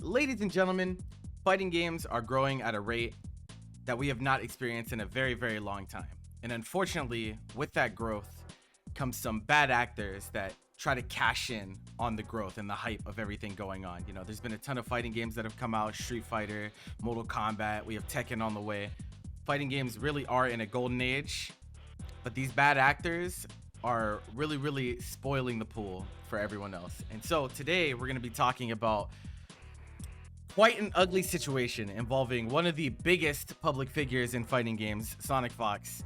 Ladies and gentlemen, fighting games are growing at a rate that we have not experienced in a very, very long time. And unfortunately, with that growth comes some bad actors that try to cash in on the growth and the hype of everything going on. You know, there's been a ton of fighting games that have come out, Street Fighter, Mortal Kombat, we have Tekken on the way. Fighting games really are in a golden age, but these bad actors are really spoiling the pool for everyone else. And so today we're going to be talking about quite an ugly situation involving one of the biggest public figures in fighting games, SonicFox,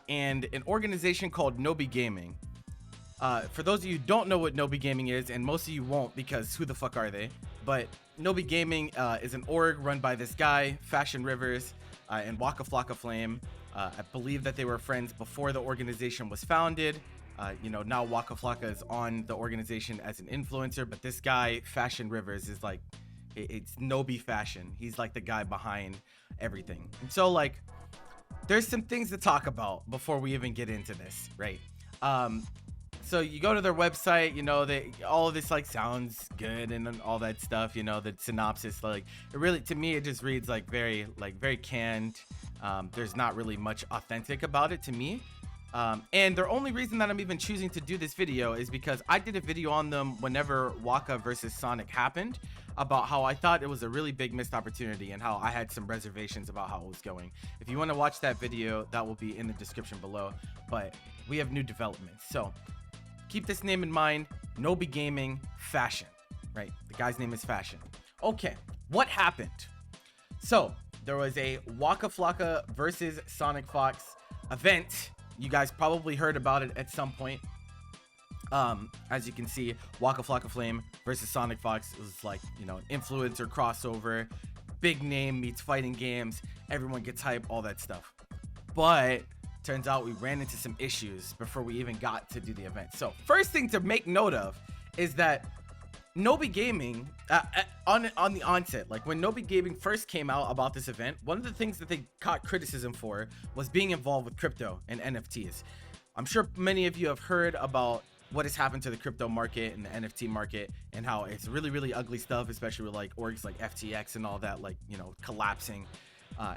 and an organization called Nobi Gaming. For those of you who don't know what Nobi Gaming is, and most of you won't because who the fuck are they, but Nobi Gaming is an org run by this guy, Fashion Rivers, and Waka Flocka Flame. I believe that they were friends before the organization was founded. Now Waka Flocka is on the organization as an influencer, but this guy, Fashion Rivers, is like, it's Nobi Fashion. He's like the guy behind everything. And so like, there's some things to talk about before we even get into this, right? So you go to their website, you know, all of this like sounds good and all that stuff, you know, the synopsis, like it really, to me, it just reads like very canned. There's not really much authentic about it to me. And the only reason that I'm even choosing to do this video is because I did a video on them whenever Waka versus Sonic happened, about how I thought it was a really big missed opportunity and how I had some reservations about how it was going. If you want to watch that video, that will be in the description below, but we have new developments. So keep this name in mind, Nobi Gaming Fashion, right? The guy's name is Fashion. Okay, what happened? So there was a Waka Flocka versus SonicFox event. You guys probably heard about it at some point. As you can see, Waka Flocka Flame versus SonicFox was like, you know, an influencer crossover, big name meets fighting games, everyone gets hype, all that stuff. But turns out we ran into some issues before we even got to do the event. So first thing to make note of is that Nobi Gaming, on the onset, like when Nobi Gaming first came out about this event, one of the things that they caught criticism for was being involved with crypto and NFTs. I'm sure many of you have heard about what has happened to the crypto market and the NFT market and how it's really ugly stuff, especially with like orgs like FTX and all that, like, you know, collapsing.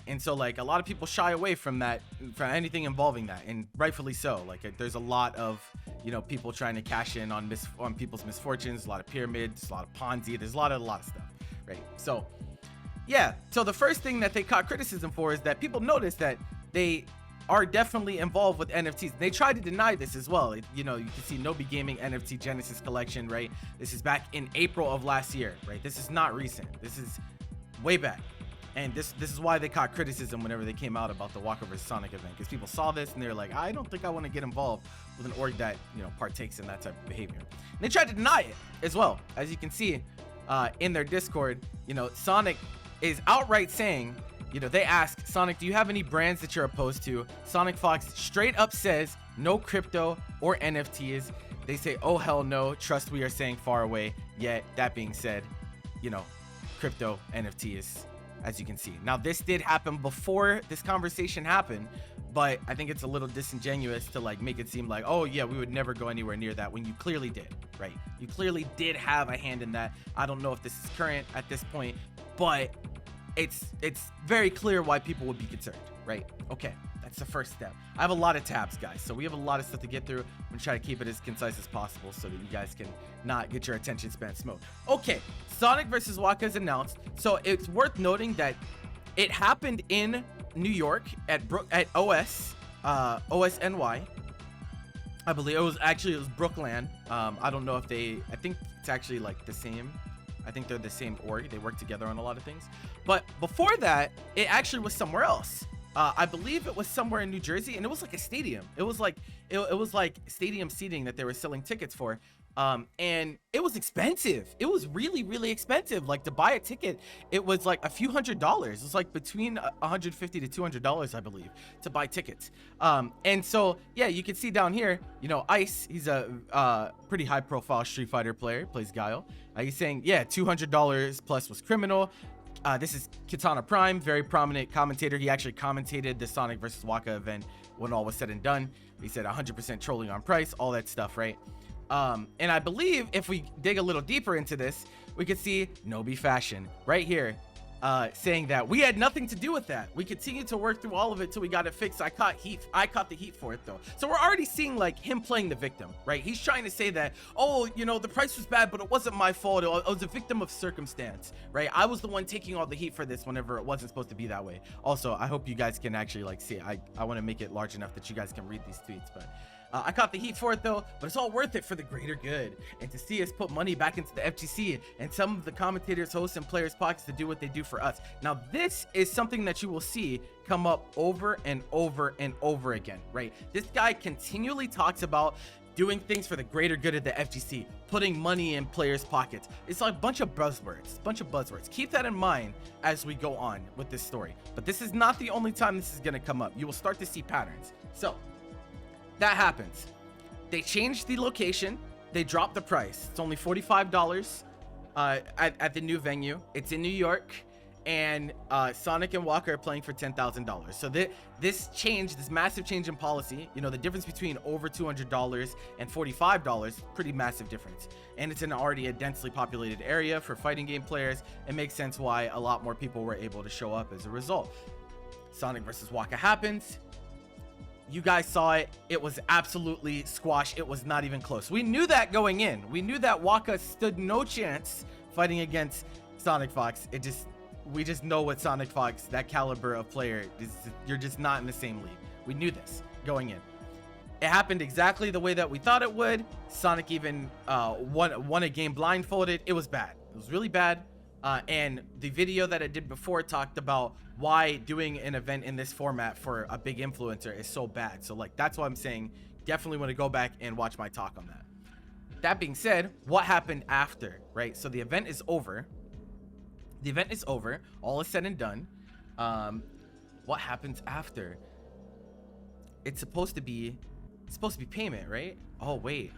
And so like a lot of people shy away from that, from anything involving that, and rightfully so. Like there's a lot of, you know, people trying to cash in on people's misfortunes, a lot of pyramids, a lot of Ponzi, there's a lot of stuff, right? So yeah, so the first thing that they caught criticism for is that people noticed that they are definitely involved with NFTs. They tried to deny this as well. You know, you can see Nobi Gaming NFT Genesis collection, right? This is back in April of last year, right? This is not recent. This is way back. And this is why they caught criticism whenever they came out about the Waka vs Sonic event, because people saw this and they're like, I don't think I want to get involved with an org that, you know, partakes in that type of behavior. And they tried to deny it as well. As you can see in their Discord, you know, Sonic is outright saying, you know, they ask Sonic, do you have any brands that you're opposed to? SonicFox straight up says no crypto or NFTs. They say, oh hell no, trust we are saying far away. Yet that being said, you know, crypto, NFTs, as you can see. Now this did happen before this conversation happened, but I think it's a little disingenuous to like make it seem like, oh yeah, we would never go anywhere near that, when you clearly did, right? You clearly did have a hand in that. I don't know if this is current at this point, but it's very clear why people would be concerned, right? Okay, that's the first step. I have a lot of tabs, guys, so we have a lot of stuff to get through. I'm gonna try to keep it as concise as possible so that you guys can not get your attention span smoked. Okay, Sonic versus Waka is announced. So it's worth noting that it happened in New York at OSNY. I believe it was Brooklyn. I don't know if I think it's actually like the same. I think they're the same org. They work together on a lot of things. But before that, it actually was somewhere else. I believe it was somewhere in New Jersey, and it was like a stadium. It was like stadium seating that they were selling tickets for. And it was expensive. It was really expensive. Like to buy a ticket, it was like a few $100s. It was like between $150 to $200, I believe, to buy tickets. And so yeah, you can see down here, you know, Ice, he's a pretty high profile Street Fighter player, plays Guile. He's saying, yeah, $200 plus was criminal. This is Katana Prime, very prominent commentator. He actually commentated the Sonic versus Waka event when all was said and done. He said 100% trolling on price, all that stuff, right? And I believe if we dig a little deeper into this, we could see Nobi Fashion right here, saying that we had nothing to do with that. We continued to work through all of it till we got it fixed. I caught the heat for it though. So we're already seeing like him playing the victim, right? He's trying to say that, oh, you know, the price was bad, but it wasn't my fault. I was a victim of circumstance, right? I was the one taking all the heat for this whenever it wasn't supposed to be that way. Also, I hope you guys can actually like see it. I want to make it large enough that you guys can read these tweets, but I caught the heat for it though, but it's all worth it for the greater good. And to see us put money back into the FGC and some of the commentators, hosts, and players' pockets to do what they do for us. Now, this is something that you will see come up over and over and over again, right? This guy continually talks about doing things for the greater good of the FGC, putting money in players' pockets. It's like a bunch of buzzwords, Keep that in mind as we go on with this story. But this is not the only time this is gonna come up. You will start to see patterns. So, that happens. They changed the location. They dropped the price. It's only $45 at the new venue. It's in New York, and Sonic and Waka are playing for $10,000. So this change, this massive change in policy, you know, the difference between over $200 and $45, pretty massive difference. And it's in already a densely populated area for fighting game players. It makes sense why a lot more people were able to show up as a result. Sonic versus Waka happens. You guys saw it. It was absolutely squash. It was not even close. We knew that going in. We knew that Waka stood no chance fighting against SonicFox. We just know what SonicFox, that caliber of player, you're just not in the same league. We knew this going in. It happened exactly the way that we thought it would. Sonic even won a game blindfolded. It was bad. It was really bad. And the video that I did before talked about why doing an event in this format for a big influencer is so bad. So like, that's why I'm saying definitely want to go back and watch my talk on that. That being said, what happened after, right? So the event is over. The event is over. All is said and done. What happens after? It's supposed to be payment, right? Oh, wait.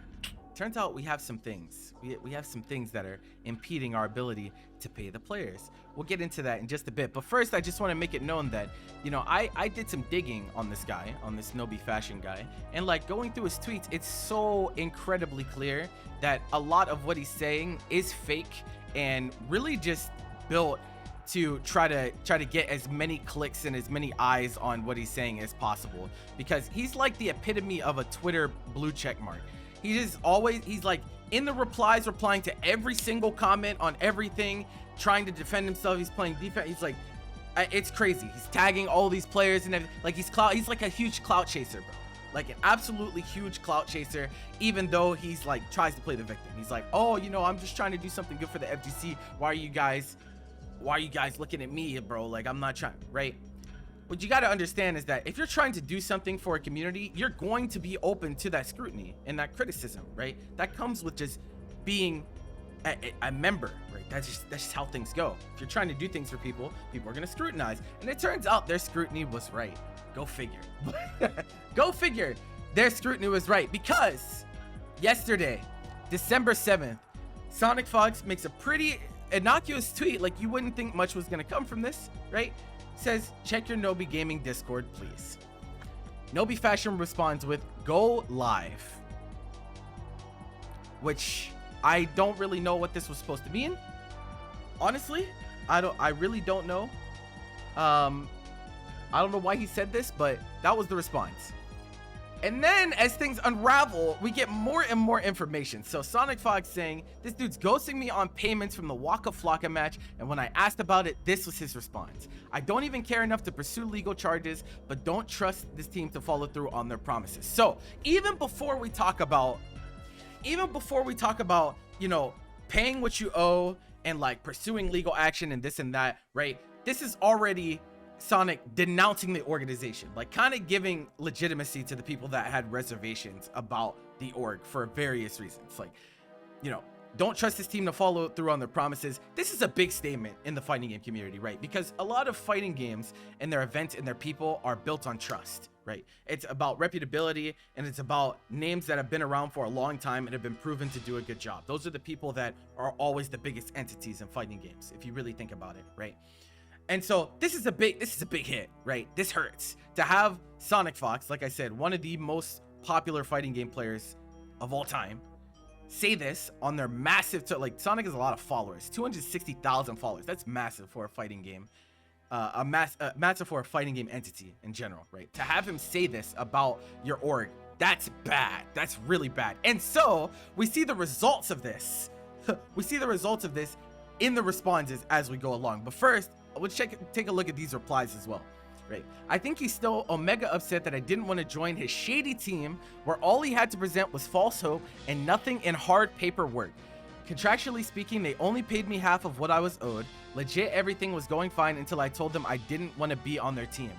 Turns out we have some things. We have some things that are impeding our ability to pay the players. We'll get into that in just a bit. But first, I just want to make it known that, you know, I did some digging on this guy, on this Nobi Fashion guy. And like going through his tweets, it's so incredibly clear that a lot of what he's saying is fake and really just built to try to get as many clicks and as many eyes on what he's saying as possible. Because he's like the epitome of a Twitter blue check mark. He's like in the replies, replying to every single comment on everything, trying to defend himself. He's playing defense. He's like, it's crazy. He's tagging all these players and everything. Like he's like a huge clout chaser, bro. Like an absolutely huge clout chaser, even though he's like tries to play the victim. He's like, oh, you know, I'm just trying to do something good for the FGC. Why are you guys looking at me, bro? Like, I'm not trying, right? What you got to understand is that if you're trying to do something for a community, you're going to be open to that scrutiny and that criticism, right? That comes with just being a member, right? That's just how things go. If you're trying to do things for people, people are going to scrutinize. And it turns out their scrutiny was right. Go figure. Go figure. Their scrutiny was right, because yesterday, December 7th, SonicFox makes a pretty innocuous tweet. Like, you wouldn't think much was going to come from this, right? Says, check your Nobi Gaming Discord, please. Nobi Fashion responds with, go live. Which I don't really know what this was supposed to mean. Honestly, I really don't know. I don't know why he said this, but that was the response. And then as things unravel, we get more and more information. So SonicFox saying, this dude's ghosting me on payments from the Waka Flocka match. And when I asked about it, this was his response. I don't even care enough to pursue legal charges, but don't trust this team to follow through on their promises. So even before we talk about, you know, paying what you owe and like pursuing legal action and this and that, right? This is already Sonic denouncing the organization, like kind of giving legitimacy to the people that had reservations about the org for various reasons. Like, you know, don't trust this team to follow through on their promises. This is a big statement in the fighting game community, right? Because a lot of fighting games and their events and their people are built on trust, right? It's about reputability, and it's about names that have been around for a long time and have been proven to do a good job. Those are the people that are always the biggest entities in fighting games, if you really think about it, right? And so this is a big hit, right? This hurts to have SonicFox, like I said, one of the most popular fighting game players of all time, say this on their massive, like Sonic has a lot of followers, 260,000 followers. That's massive for a fighting game, massive for a fighting game entity in general, right? To have him say this about your org, that's bad. That's really bad. And so we see the results of this. We see the results of this in the responses as we go along. But first, let's take a look at these replies as well. Right. I think he's still omega upset that I didn't want to join his shady team where all he had to present was false hope and nothing in hard paperwork. Contractually speaking, they only paid me half of what I was owed. Legit, everything was going fine until I told them I didn't want to be on their team.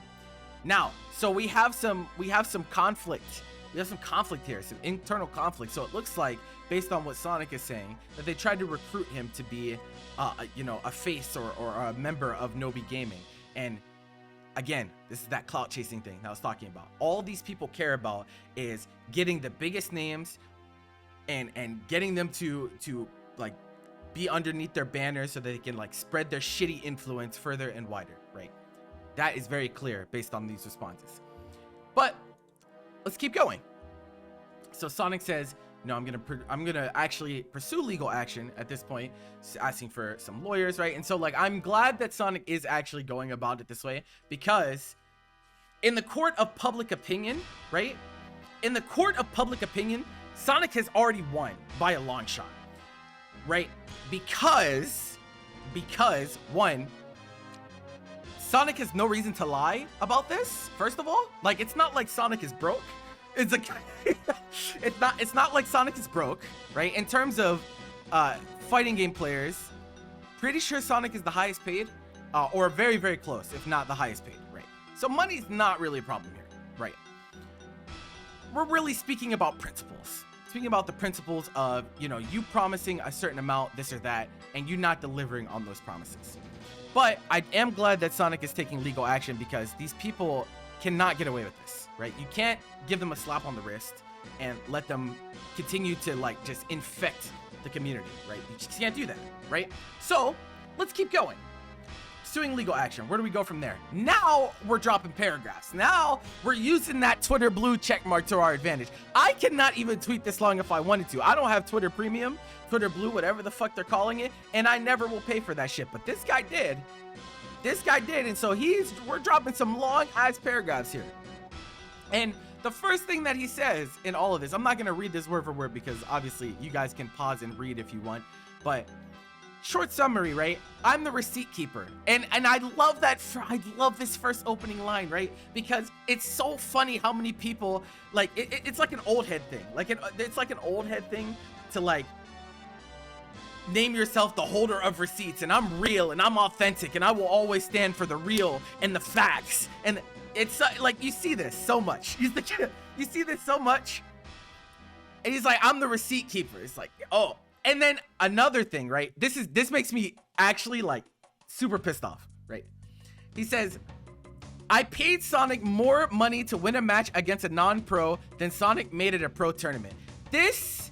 Now, so we have some conflict. We have some conflict here, some internal conflict. So it looks like, based on what Sonic is saying, that they tried to recruit him to be, a face or a member of Nobi Gaming. And again, this is that clout chasing thing that I was talking about. All these people care about is getting the biggest names and getting them to like be underneath their banners so that they can like spread their shitty influence further and wider, right? That is very clear based on these responses. But let's keep going. So Sonic says, no, I'm gonna actually pursue legal action at this point, asking for some lawyers, right? And so like I'm glad that Sonic is actually going about it this way, because in the court of public opinion, right? In the court of public opinion, Sonic has already won by a long shot, right? Because one, Sonic has no reason to lie about this. First of all, like it's not like Sonic is broke. It's like it's not like Sonic is broke, right? In terms of fighting game players, pretty sure Sonic is the highest paid, or very, very close, if not the highest paid, right? So money's not really a problem here, right? We're really speaking about principles. Speaking about the principles of, you promising a certain amount, this or that, and you not delivering on those promises. But I am glad that Sonic is taking legal action, because these people cannot get away with this, right? You can't give them a slap on the wrist and let them continue to like just infect the community, right? You just can't do that, right? So let's keep going. Pursuing legal action. Where do we go from there? Now we're dropping paragraphs. Now we're using that Twitter blue check mark to our advantage. I cannot even tweet this long if I wanted to. I don't have Twitter Premium, Twitter Blue, whatever the fuck they're calling it, and I never will pay for that shit. But this guy did. This guy did, and so we're dropping some long ass paragraphs here. And the first thing that he says in all of this, I'm not gonna read this word for word because obviously you guys can pause and read if you want, but short summary, right? I'm the receipt keeper, and I love that. I love this first opening line, right? Because it's so funny how many people like it's like an old head thing, it's like an old head thing to like name yourself the holder of receipts, and I'm real and I'm authentic and I will always stand for the real and the facts. And it's like you see this so much. You see this so much, and he's like, I'm the receipt keeper. It's like, oh. And then another thing, right? This makes me actually like super pissed off, right? He says, I paid Sonic more money to win a match against a non-pro than Sonic made at a pro tournament. This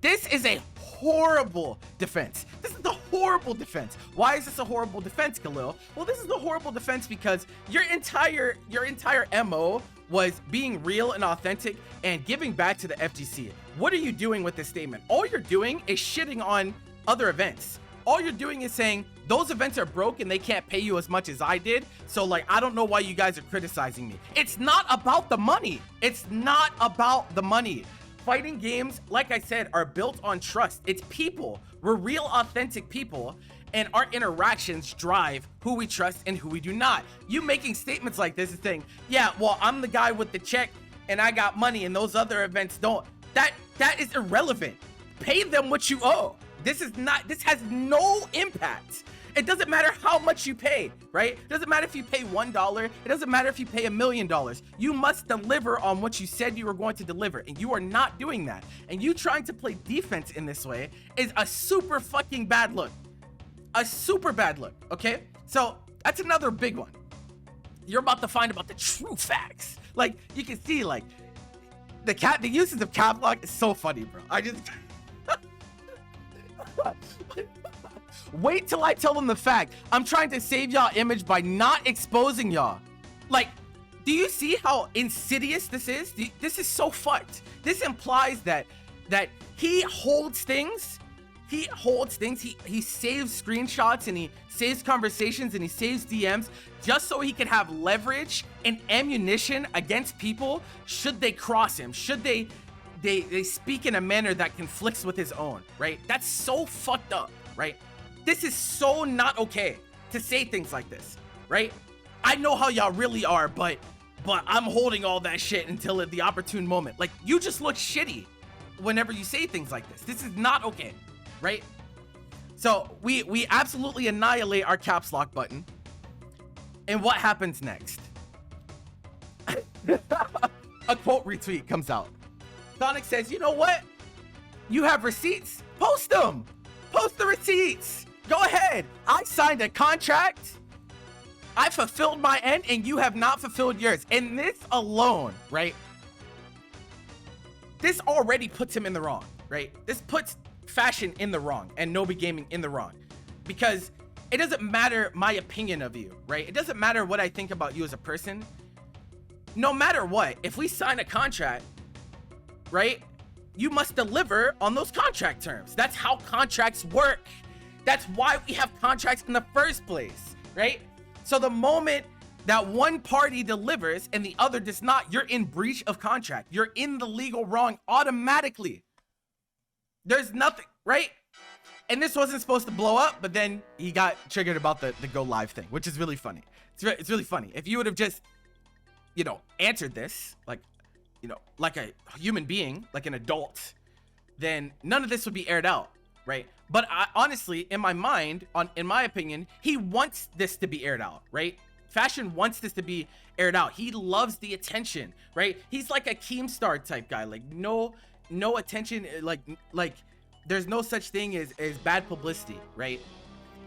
is a horrible defense. This is the horrible defense. Why is this a horrible defense, Khalil? Well, this is a horrible defense because your entire MO was being real and authentic and giving back to the FGC. What are you doing with this statement? All you're doing is shitting on other events. All you're doing is saying those events are broke and they can't pay you as much as I did. So like, I don't know why you guys are criticizing me. It's not about the money. It's not about the money. Fighting games, like I said, are built on trust. It's people. We're real, authentic people, and our interactions drive who we trust and who we do not. You making statements like this and saying, yeah, well, I'm the guy with the check and I got money and those other events don't. That is irrelevant. Pay them what you owe. This has no impact. It doesn't matter how much you pay, right? It doesn't matter if you pay $1. It doesn't matter if you pay $1 million. You must deliver on what you said you were going to deliver, and you are not doing that. And you trying to play defense in this way is a super fucking bad look. A super bad look, okay? So that's another big one. You're about to find about the true facts. Like, you can see, like, the usage of cap lock is so funny, bro. I just... Wait till I tell them the fact. I'm trying to save y'all image by not exposing y'all. Like, do you see how insidious this is? This is so fucked. This implies that that he holds things. He saves screenshots and he saves conversations and he saves DMs just so he can have leverage and ammunition against people should they cross him, should they speak in a manner that conflicts with his own, right? That's so fucked up, right? This is so not okay to say things like this, right? I know how y'all really are, but I'm holding all that shit until at the opportune moment. Like, you just look shitty whenever you say things like this. This is not okay, right? So we absolutely annihilate our caps lock button. And what happens next? A quote retweet comes out. Sonic says, you know what? You have receipts? Post them. Post the receipts. Go ahead. I signed a contract. I fulfilled my end and you have not fulfilled yours. And this alone, right? This already puts him in the wrong, right? This puts Fashion in the wrong and Nobi Gaming in the wrong, because it doesn't matter my opinion of you, right? It doesn't matter what I think about you as a person. No matter what, if we sign a contract, right, you must deliver on those contract terms. That's how contracts work. That's why we have contracts in the first place, right? So the moment that one party delivers and the other does not, you're in breach of contract. You're in the legal wrong automatically. There's nothing, right? And this wasn't supposed to blow up, but then he got triggered about the go live thing, which is really funny. It's really funny. If you would have just, you know, answered this, like, you know, like a human being, like an adult, then none of this would be aired out, right? But honestly, in my mind, in my opinion, he wants this to be aired out, right? Fashion wants this to be aired out. He loves the attention, right? He's like a Keemstar type guy, like no attention, like there's no such thing as bad publicity, right?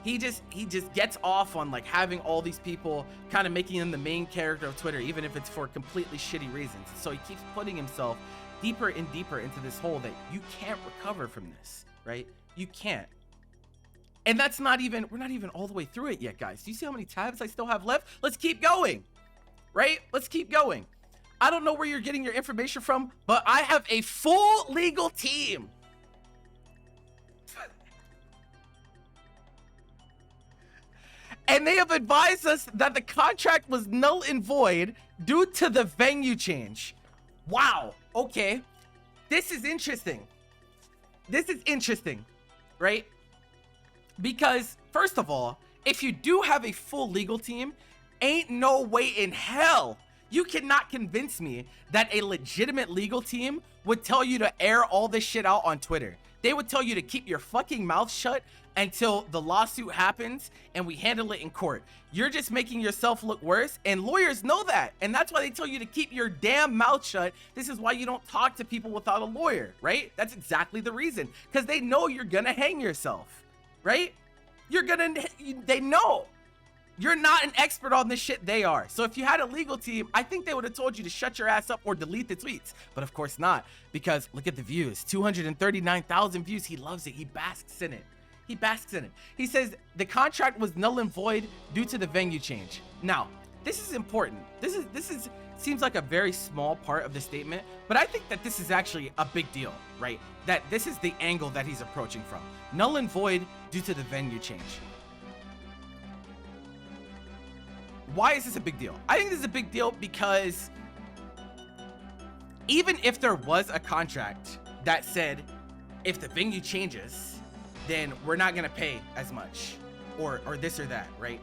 He just gets off on like having all these people kind of making him the main character of Twitter, even if it's for completely shitty reasons. So he keeps putting himself deeper and deeper into this hole that you can't recover from this, right? You can't. And that's not even, we're not even all the way through it yet, guys. Do you see how many tabs I still have left? Let's keep going, right? Let's keep going. I don't know where you're getting your information from, but I have a full legal team. And they have advised us that the contract was null and void due to the venue change. Wow. Okay. This is interesting. This is interesting, right? Because first of all, if you do have a full legal team, ain't no way in hell you cannot convince me that a legitimate legal team would tell you to air all this shit out on Twitter. They would tell you to keep your fucking mouth shut until the lawsuit happens and we handle it in court. You're just making yourself look worse, and lawyers know that. And that's why they tell you to keep your damn mouth shut. This is why you don't talk to people without a lawyer, right? That's exactly the reason. Because they know you're gonna hang yourself, right? They know. You're not an expert on this shit, they are. So if you had a legal team, I think they would have told you to shut your ass up or delete the tweets. But of course not, because look at the views, 239,000 views. He loves it, he basks in it. He basks in it. He says the contract was null and void due to the venue change. Now, this is important. This seems like a very small part of the statement, but I think that this is actually a big deal, right? That this is the angle that he's approaching from. Null and void due to the venue change. Why is this a big deal? I think this is a big deal because even if there was a contract that said, if the venue changes, then we're not gonna pay as much, or this or that, right?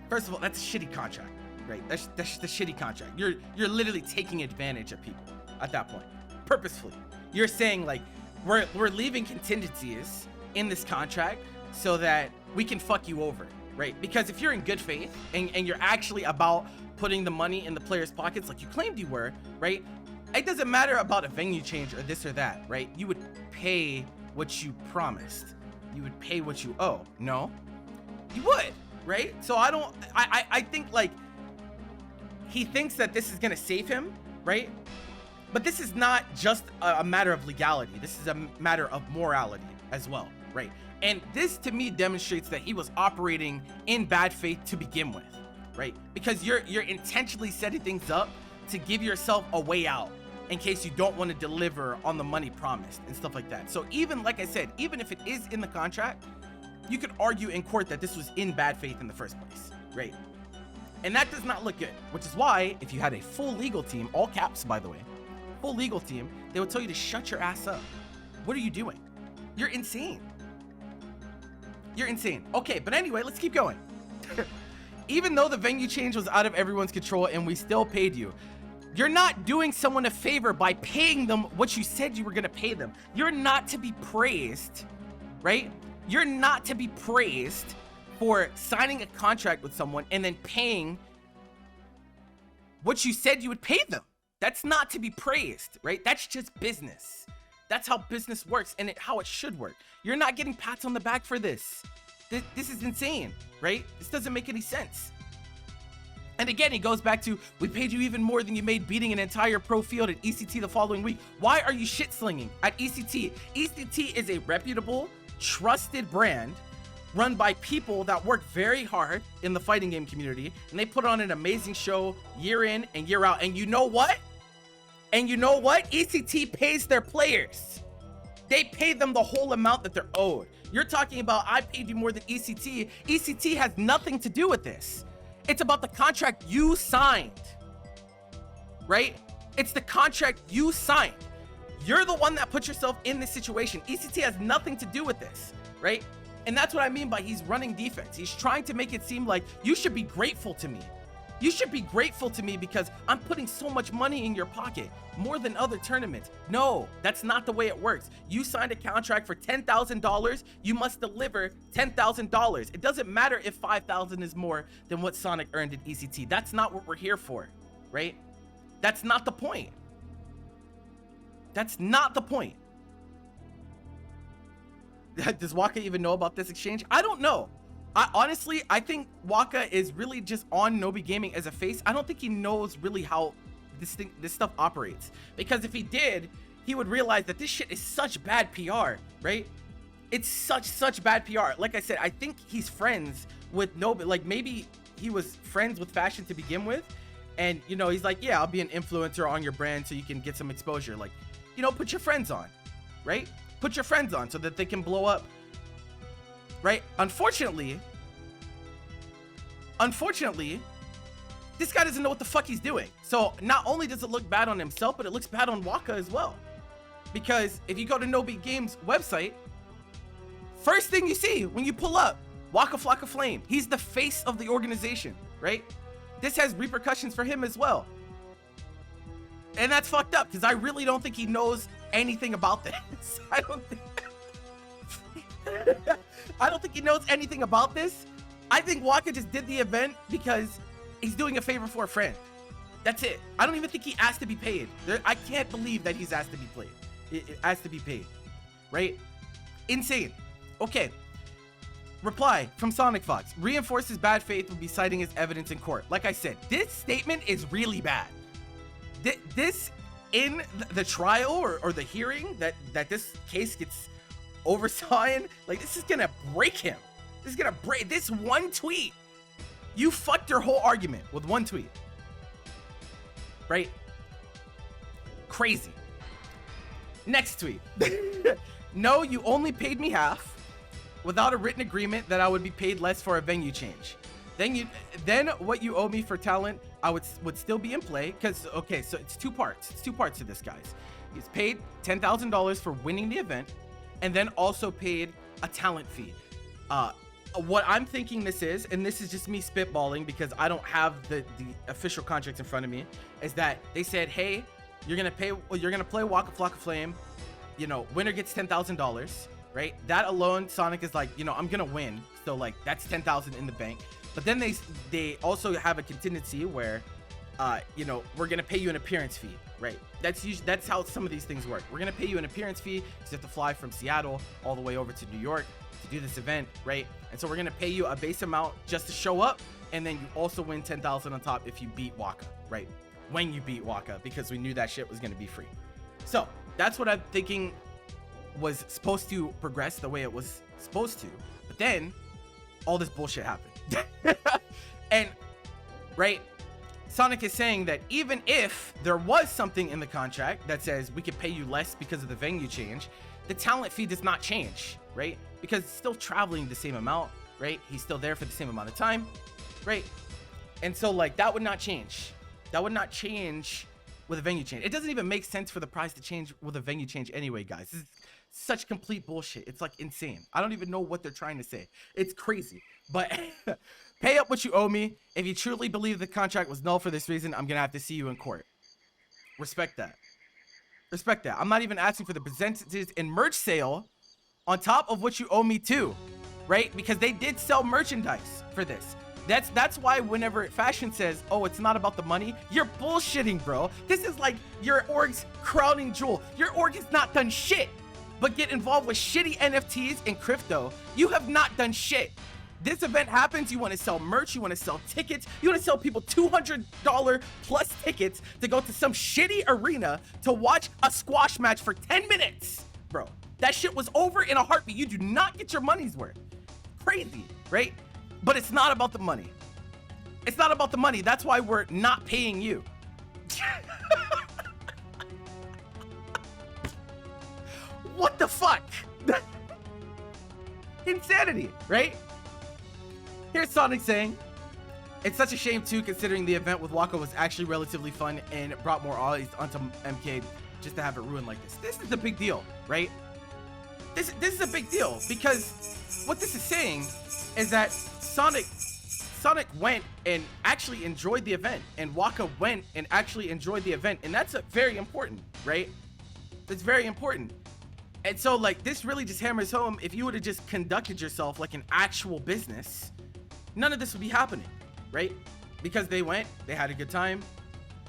First of all, that's a shitty contract, right? That's just a shitty contract. You're literally taking advantage of people at that point, purposefully. You're saying like, we're leaving contingencies in this contract so that we can fuck you over, right? Because if you're in good faith and you're actually about putting the money in the players' pockets like you claimed you were, right? It doesn't matter about a venue change or this or that, right? You would pay what you promised. You would pay what you owe. No, you would, right? So I think like he thinks that this is gonna save him, right? But this is not just a matter of legality. This is a matter of morality as well, right? And this to me demonstrates that he was operating in bad faith to begin with, right? Because you're intentionally setting things up to give yourself a way out, in case you don't want to deliver on the money promised and stuff like that. So even, like I said, even if it is in the contract, you could argue in court that this was in bad faith in the first place, right? And that does not look good, which is why if you had a full legal team, all caps by the way, full legal team, they would tell you to shut your ass up. What are you doing? You're insane. You're insane. Okay, but anyway, let's keep going. Even though the venue change was out of everyone's control and we still paid you, you're not doing someone a favor by paying them what you said you were gonna pay them. You're not to be praised, right? You're not to be praised for signing a contract with someone and then paying what you said you would pay them. That's not to be praised, right? That's just business. That's how business works and how it should work. You're not getting pats on the back for this. This is insane, right? This doesn't make any sense. And again, he goes back to, we paid you even more than you made beating an entire pro field at ECT the following week. Why are you shit slinging at ECT? ECT is a reputable, trusted brand run by people that work very hard in the fighting game community, and they put on an amazing show year in and year out. And you know what? ECT pays their players. They pay them the whole amount that they're owed. You're talking about, I paid you more than ECT. ECT has nothing to do with this. It's about the contract you signed, right? It's the contract you signed. You're the one that put yourself in this situation. ECT has nothing to do with this, right? And that's what I mean by he's running defense. He's trying to make it seem like you should be grateful to me. You should be grateful to me because I'm putting so much money in your pocket, more than other tournaments. No, that's not the way it works. You signed a contract for $10,000, you must deliver $10,000. It doesn't matter if $5,000 is more than what Sonic earned at ECT. That's not what we're here for, right? That's not the point. That's not the point. Does Waka even know about this exchange? I don't know. Honestly, I think Waka is really just on Nobi Gaming as a face. I don't think he knows really how this stuff operates. Because if he did, he would realize that this shit is such bad PR, right? It's such bad PR. Like I said, I think he's friends with Nobi. Like maybe he was friends with Fashion to begin with. And, you know, he's like, yeah, I'll be an influencer on your brand so you can get some exposure. Like, you know, put your friends on, right? Put your friends on so that they can blow up. Right? Unfortunately, this guy doesn't know what the fuck he's doing. So not only does it look bad on himself, but it looks bad on Waka as well. Because if you go to Nobi Games website, first thing you see when you pull up, Waka Flocka Flame. He's the face of the organization, right? This has repercussions for him as well. And that's fucked up because I really don't think he knows anything about this. I don't think he knows anything about this. I think Waka just did the event because he's doing a favor for a friend. That's it. I don't even think he asked to be paid. I can't believe that he's asked to be paid. Right? Insane. Okay. Reply from SonicFox. Reinforces bad faith will be citing as evidence in court. Like I said, this statement is really bad. This in the trial or the hearing that this case gets oversawn, like this is gonna break him. This is gonna break this one tweet. You fucked your whole argument with one tweet, right? Crazy. Next tweet. No, you only paid me half without a written agreement that I would be paid less for a venue change. Then what you owe me for talent, I would still be in play. Because okay, so it's two parts. It's two parts to this, guys. He's paid $10,000 for winning the event, and then also paid a talent fee. What I'm thinking this is, and this is just me spitballing because I don't have the official contract in front of me, is that they said, hey, you're gonna play Waka Flocka Flame, you know, winner gets $10,000, right? That alone, Sonic is like, you know, I'm gonna win, so like that's 10,000 in the bank. But then they also have a contingency where, you know, we're gonna pay you an appearance fee, right? That's how some of these things work. We're gonna pay you an appearance fee because you have to fly from Seattle all the way over to New York to do this event, right? And so we're gonna pay you a base amount just to show up, and then you also win 10,000 on top if you beat Waka, right? When you beat Waka, because we knew that shit was gonna be free. So that's what I'm thinking was supposed to progress the way it was supposed to. But then all this bullshit happened. And right, Sonic is saying that even if there was something in the contract that says we could pay you less because of the venue change, the talent fee does not change, right? Because it's still traveling the same amount, right? He's still there for the same amount of time, right? And so like that would not change. That would not change with a venue change. It doesn't even make sense for the price to change with a venue change anyway, guys. This is such complete bullshit. It's like insane. I don't even know what they're trying to say. It's crazy. But pay up what you owe me. If you truly believe the contract was null for this reason, I'm gonna have to see you in court. Respect that. Respect that. I'm not even asking for the percentages in merch sale on top of what you owe me too, right? Because they did sell merchandise for this. That's why whenever fashion says, oh, it's not about the money, you're bullshitting, bro. This is like your org's crowning jewel. Your org has not done shit but get involved with shitty NFTs and crypto. You have not done shit. This event happens, you want to sell merch, you want to sell tickets, you want to sell people $200 plus tickets to go to some shitty arena to watch a squash match for 10 minutes, bro. That shit was over in a heartbeat. You do not get your money's worth. Crazy, right? But it's not about the money. It's not about the money. That's why we're not paying you. What the fuck? Insanity, right? Here's Sonic saying, it's such a shame too, considering the event with Waka was actually relatively fun and it brought more eyes onto MK just to have it ruined like this. This is a big deal, right? This is a big deal because what this is saying is that Sonic went and actually enjoyed the event, and Waka went and actually enjoyed the event, and that's very important, right? That's very important. And so like this really just hammers home, if you would have just conducted yourself like an actual business, none of this would be happening, right? Because they went, they had a good time,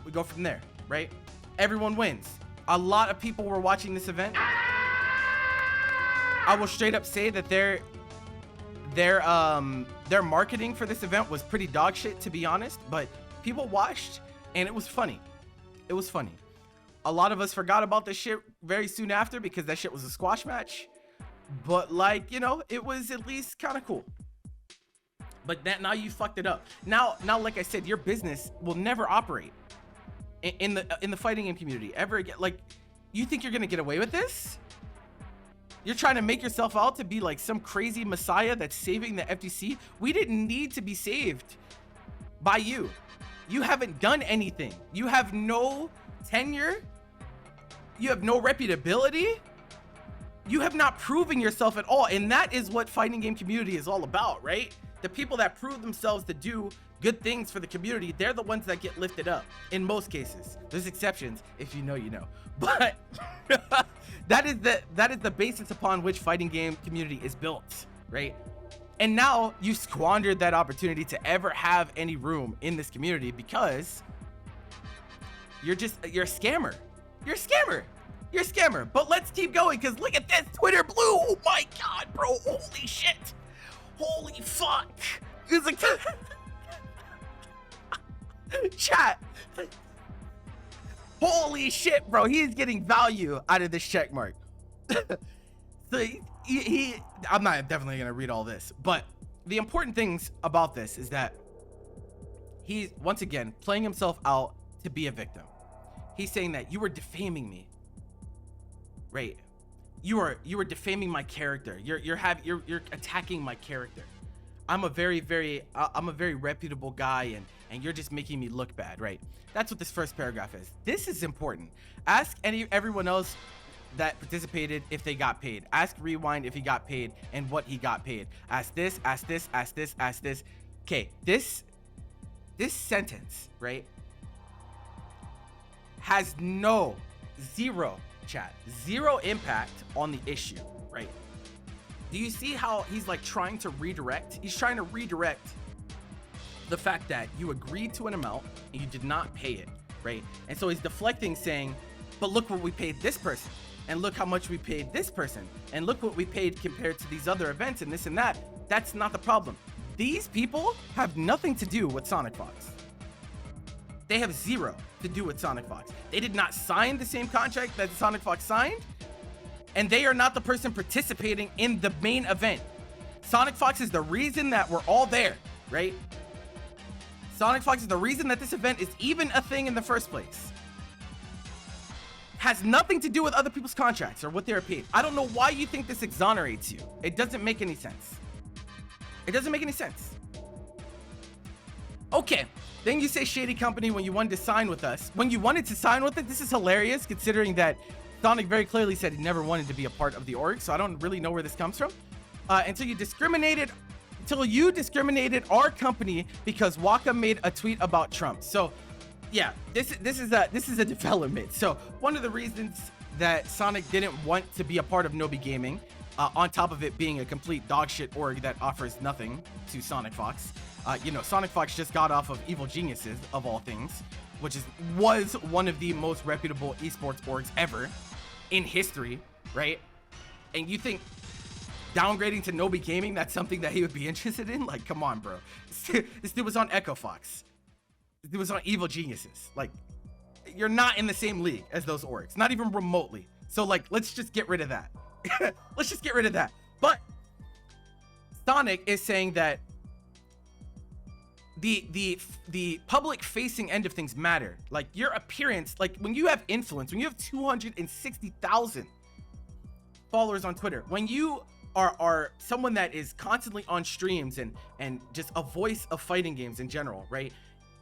we go from there, right? Everyone wins. A lot of people were watching this event. I will straight up say that their marketing for this event was pretty dog shit, to be honest, but people watched and it was funny. It was funny. A lot of us forgot about this shit very soon after because that shit was a squash match, but like, you know, it was at least kind of cool. But that now you fucked it up. Now like I said, your business will never operate in the fighting game community ever again. Like, you think you're gonna get away with this? You're trying to make yourself out to be like some crazy messiah that's saving the FTC. We didn't need to be saved by you. You haven't done anything. You have no tenure. You have no reputability. You have not proven yourself at all. And that is what fighting game community is all about, right? The people that prove themselves to do good things for the community, they're the ones that get lifted up in most cases. There's exceptions. If you know, you know. But that is the basis upon which fighting game community is built, right? And now you squandered that opportunity to ever have any room in this community because you're a scammer. You're a scammer. You're a scammer. But let's keep going because look at this. Twitter blue. Oh my God, bro. Holy shit. Holy fuck. It's like chat. Holy shit, bro. He's getting value out of this check mark. So I'm not definitely gonna read all this, but the important things about this is that he's once again playing himself out to be a victim. He's saying that you were defaming me, right? You were defaming my character. You're attacking my character. I'm a very reputable guy, and you're just making me look bad, right? That's what this first paragraph is. This is important. Ask everyone else that participated if they got paid. Ask Rewind if he got paid and what he got paid. Ask this, ask this, ask this, ask this. Okay, this sentence, right, has zero impact on the issue, right? Do you see how he's like trying to redirect? He's trying to redirect the fact that you agreed to an amount and you did not pay it, right? And so he's deflecting, saying, but look what we paid this person, and look how much we paid this person, and look what we paid compared to these other events and this and that. That's not the problem. These people have nothing to do with SonicFox. They have zero to do with SonicFox. They did not sign the same contract that SonicFox signed, and they are not the person participating in the main event. SonicFox is the reason that we're all there, right? SonicFox is the reason that this event is even a thing in the first place. Has nothing to do with other people's contracts or what they're paid. I don't know why you think this exonerates you. It doesn't make any sense. It doesn't make any sense. Okay, then you say shady company when you wanted to sign with us. When you wanted to sign with it, this is hilarious considering that Sonic very clearly said he never wanted to be a part of the org, so I don't really know where this comes from. Until you discriminated our company because Waka made a tweet about Trump. So yeah, this is a development. So one of the reasons that Sonic didn't want to be a part of Nobi Gaming, on top of it being a complete dogshit org that offers nothing to SonicFox. SonicFox just got off of Evil Geniuses, of all things, which was one of the most reputable esports orgs ever in history, right? And you think downgrading to Nobi Gaming, that's something that he would be interested in? Like, come on, bro. This dude was on Echo Fox. This dude was on Evil Geniuses. Like, you're not in the same league as those orgs, not even remotely. So, like, let's just get rid of that. Let's just get rid of that. But Sonic is saying that the public facing end of things matter. Like your appearance, like when you have influence, when you have 260,000 followers on Twitter, when you are someone that is constantly on streams and just a voice of fighting games in general, right?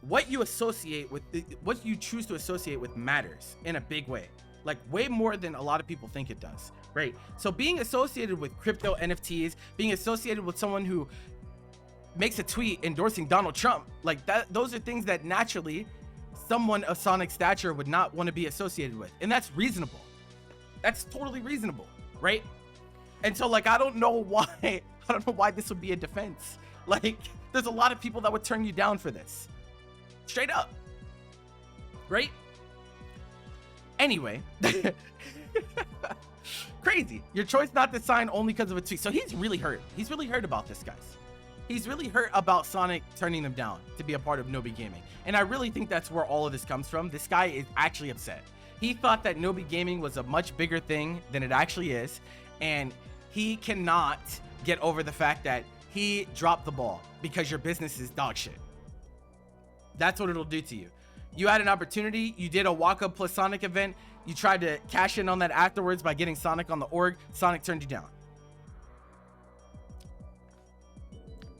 What you associate with, what you choose to associate with matters in a big way, like way more than a lot of people think it does, right? So being associated with crypto NFTs, being associated with someone who makes a tweet endorsing Donald Trump, like that, those are things that naturally someone of Sonic's stature would not want to be associated with. And that's reasonable. That's totally reasonable, right? And so like, I don't know why this would be a defense. Like there's a lot of people that would turn you down for this. Straight up. Right? Anyway. Crazy. Your choice not to sign only because of a tweet. So he's really hurt. He's really hurt about this, guys. He's really hurt about Sonic turning them down to be a part of Nobi Gaming. And I really think that's where all of this comes from. This guy is actually upset. He thought that Nobi Gaming was a much bigger thing than it actually is. And he cannot get over the fact that he dropped the ball because your business is dog shit. That's what it'll do to you. You had an opportunity. You did a Waka plus Sonic event. You tried to cash in on that afterwards by getting Sonic on the org. Sonic turned you down.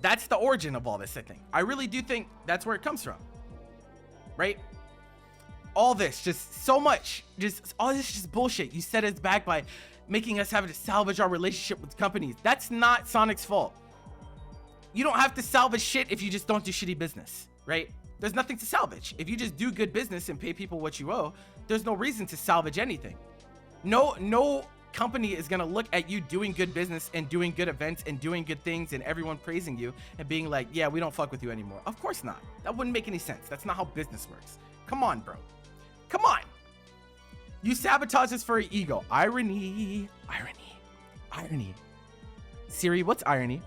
That's the origin of all this, I think. I really do think that's where it comes from, right? All this, just so much, just all this just bullshit. You set us back by making us have to salvage our relationship with companies. That's not Sonic's fault. You don't have to salvage shit if you just don't do shitty business, right? There's nothing to salvage. If you just do good business and pay people what you owe, there's no reason to salvage anything. No company is gonna look at you doing good business and doing good events and doing good things and everyone praising you and being like, yeah, we don't fuck with you anymore. Of course not. That wouldn't make any sense. That's not how business works. Come on, bro. Come on. You sabotage us for your ego. Irony. Irony. Irony. Siri, what's irony?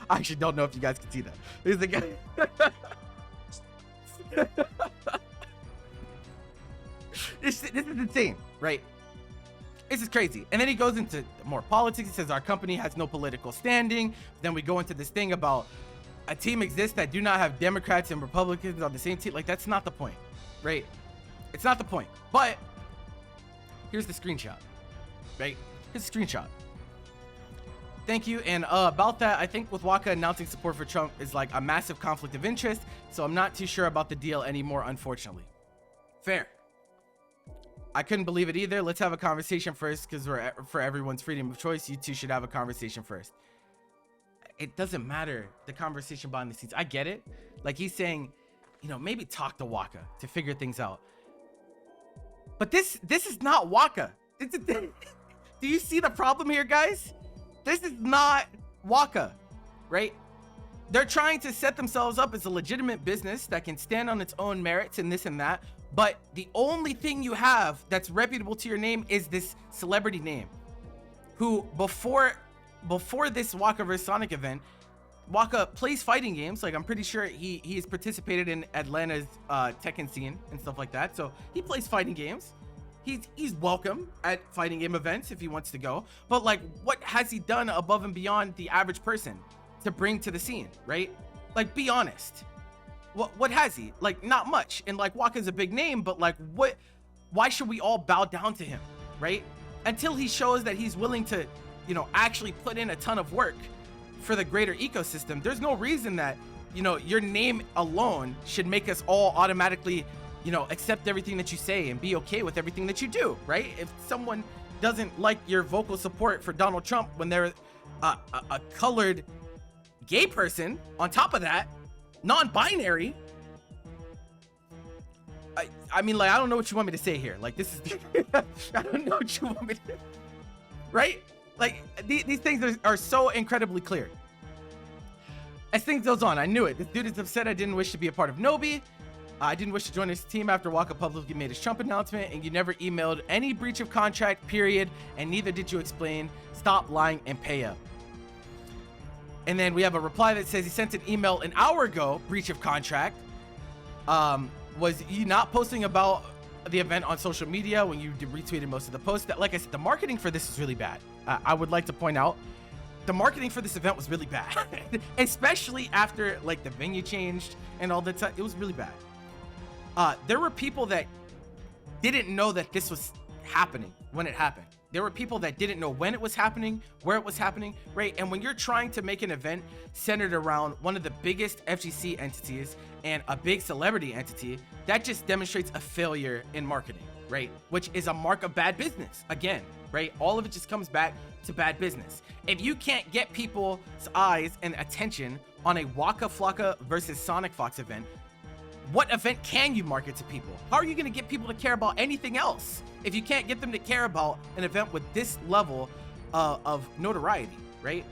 I actually don't know if you guys can see that. There's the guy. This is insane, right? This is crazy. And then he goes into more politics. He says our company has no political standing. Then we go into this thing about a team exists that do not have Democrats and Republicans on the same team. Like, that's not the point, right? It's not the point. But here's the screenshot, right? Here's the screenshot. Thank you. And about that, I think with Waka announcing support for Trump is like a massive conflict of interest. So I'm not too sure about the deal anymore, unfortunately. Fair. I couldn't believe it either. Let's have a conversation first because for everyone's freedom of choice, you two should have a conversation first. It doesn't matter the conversation behind the scenes. I get it. Like he's saying, you know, maybe talk to Waka to figure things out. But this is not Waka. Do you see the problem here, guys? This is not Waka, right? They're trying to set themselves up as a legitimate business that can stand on its own merits and this and that. But the only thing you have that's reputable to your name is this celebrity name who before this Waka vs Sonic event, Waka plays fighting games. Like I'm pretty sure he has participated in Atlanta's Tekken scene and stuff like that. So he plays fighting games. He's welcome at fighting game events if he wants to go, but like, what has he done above and beyond the average person to bring to the scene, right? Like, be honest. What has he? Like, not much. And like, Waka's a big name, but like, why should we all bow down to him, right? Until he shows that he's willing to, you know, actually put in a ton of work for the greater ecosystem. There's no reason that, you know, your name alone should make us all automatically, you know, accept everything that you say and be okay with everything that you do, right? If someone doesn't like your vocal support for Donald Trump when they're a colored gay person, on top of that, non-binary, I mean, like, I don't know what you want me to say here. Like, this is, I don't know what you want me to, right? Like, these things are so incredibly clear. As things goes on, I knew it. This dude is upset I didn't wish to be a part of Nobi. I didn't wish to join his team after Waka publicly made his Trump announcement, and you never emailed any breach of contract, period, and neither did you explain. Stop lying and pay up. And then we have a reply that says he sent an email an hour ago, breach of contract. Was you not posting about the event on social media when you retweeted most of the posts? That, like I said, the marketing for this is really bad. I would like to point out, the marketing for this event was really bad, especially after like the venue changed and all that stuff. It was really bad. There were people that didn't know that this was happening when it happened. There were people that didn't know when it was happening, where it was happening, right? And when you're trying to make an event centered around one of the biggest FGC entities and a big celebrity entity, that just demonstrates a failure in marketing, right? Which is a mark of bad business. Again, right? All of it just comes back to bad business. If you can't get people's eyes and attention on a Waka Flocka versus SonicFox event, what event can you market to people? How are you going to get people to care about anything else if you can't get them to care about an event with this level of notoriety, right?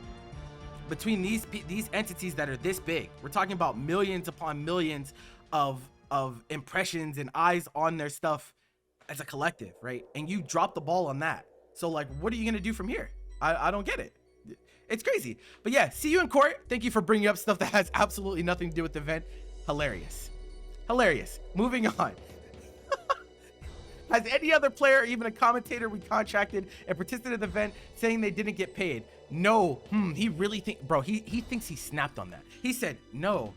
Between these entities that are this big, we're talking about millions upon millions of impressions and eyes on their stuff as a collective, right? And you drop the ball on that. So like, what are you going to do from here? I don't get it. It's crazy. But yeah, see you in court. Thank you for bringing up stuff that has absolutely nothing to do with the event. Hilarious. Hilarious. Moving on. Has any other player, even a commentator we contracted and participated in the event, saying they didn't get paid? No. He really bro, he thinks he snapped on that. He said, no.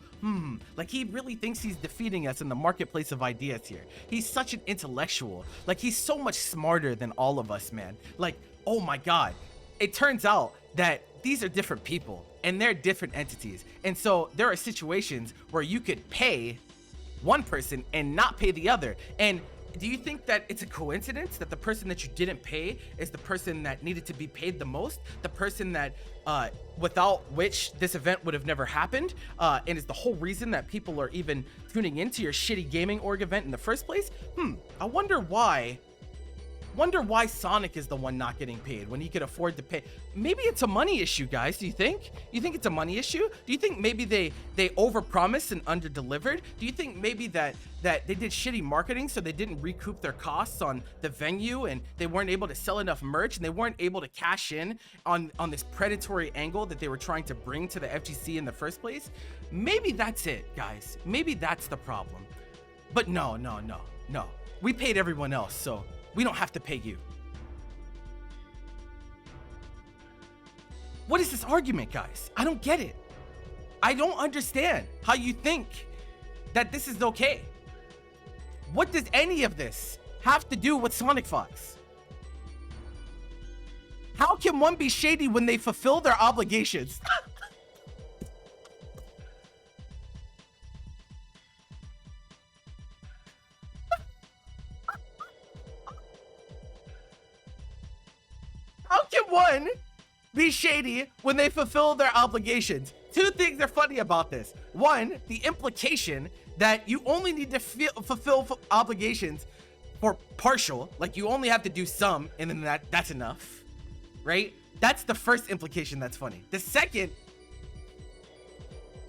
Like, he really thinks he's defeating us in the marketplace of ideas here. He's such an intellectual. Like, he's so much smarter than all of us, man. Like, oh my God. It turns out that these are different people and they're different entities. And so there are situations where you could pay one person and not pay the other. And do you think that it's a coincidence that the person that you didn't pay is the person that needed to be paid the most? The person that without which this event would have never happened, and is the whole reason that people are even tuning into your shitty gaming org event in the first place? I wonder why Sonic is the one not getting paid when he could afford to pay. Maybe it's a money issue, guys. Do you think? You think it's a money issue? Do you think maybe they overpromised and underdelivered? Do you think maybe that they did shitty marketing so they didn't recoup their costs on the venue and they weren't able to sell enough merch and they weren't able to cash in on this predatory angle that they were trying to bring to the FGC in the first place? Maybe that's it, guys. Maybe that's the problem. But no. We paid everyone else, so we don't have to pay you. What is this argument, guys? I don't get it. I don't understand how you think that this is okay. What does any of this have to do with SonicFox? How can one be shady when they fulfill their obligations? How can one be shady when they fulfill their obligations? Two things are funny about this. One, the implication that you only need to fulfill obligations for partial, like you only have to do some, and then that's enough, right? That's the first implication that's funny. The second,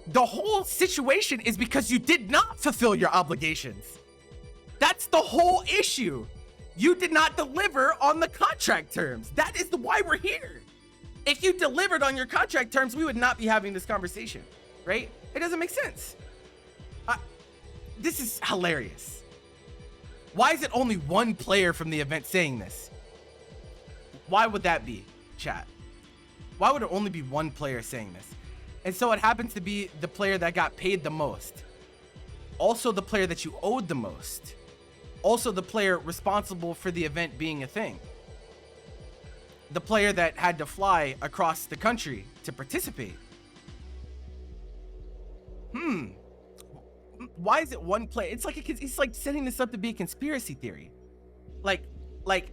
the whole situation is because you did not fulfill your obligations. That's the whole issue. You did not deliver on the contract terms. That is why we're here. If you delivered on your contract terms, we would not be having this conversation, right? It doesn't make sense. This is hilarious. Why is it only one player from the event saying this? Why would that be, chat? Why would it only be one player saying this? And so it happens to be the player that got paid the most. Also the player that you owed the most. Also the player responsible for the event being a thing. The player that had to fly across the country to participate. Why is it one player? It's like setting this up to be a conspiracy theory. Like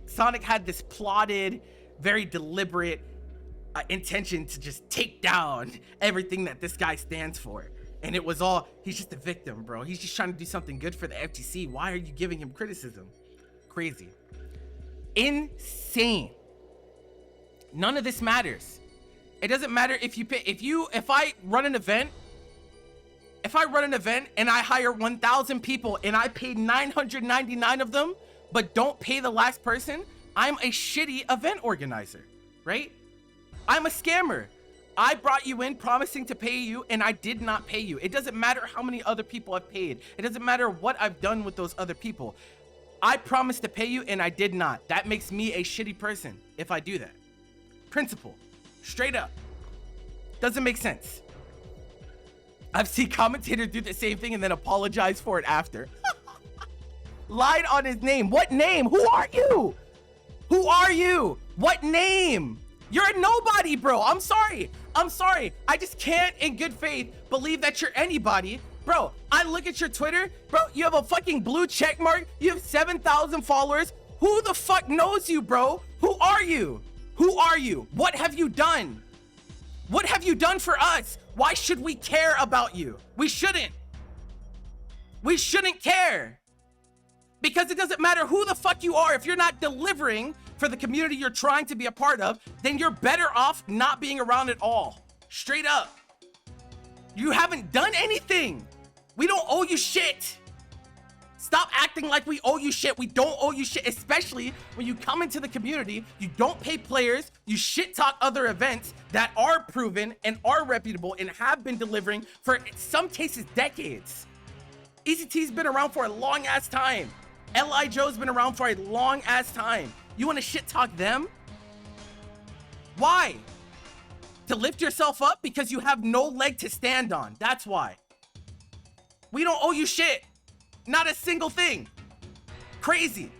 Sonic had this plotted, very deliberate intention to just take down everything that this guy stands for. And it was all, he's just a victim, bro. He's just trying to do something good for the FGC. Why are you giving him criticism? Crazy. Insane. None of this matters. It doesn't matter if you pay, if I run an event and I hire 1,000 people and I paid 999 of them, but don't pay the last person, I'm a shitty event organizer, right? I'm a scammer. I brought you in promising to pay you and I did not pay you. It doesn't matter how many other people I've paid. It doesn't matter what I've done with those other people. I promised to pay you and I did not. That makes me a shitty person if I do that. Principle. Straight up. Doesn't make sense. I've seen commentators do the same thing and then apologize for it after. Lied on his name. What name? Who are you? Who are you? What name? You're a nobody, bro. I'm sorry. I just can't in good faith believe that you're anybody. Bro, I look at your Twitter. Bro, you have a fucking blue check mark. You have 7,000 followers. Who the fuck knows you, bro? Who are you? Who are you? What have you done? What have you done for us? Why should we care about you? We shouldn't. We shouldn't care. Because it doesn't matter who the fuck you are. If you're not delivering for the community you're trying to be a part of, then you're better off not being around at all. Straight up. You haven't done anything. We don't owe you shit. Stop acting like we owe you shit. We don't owe you shit, especially when you come into the community, you don't pay players, you shit talk other events that are proven and are reputable and have been delivering for, in some cases, decades. ECT's been around for a long ass time. L.I. Joe's been around for a long ass time. You want to shit talk them? Why? To lift yourself up because you have no leg to stand on. That's why. We don't owe you shit. Not a single thing. Crazy.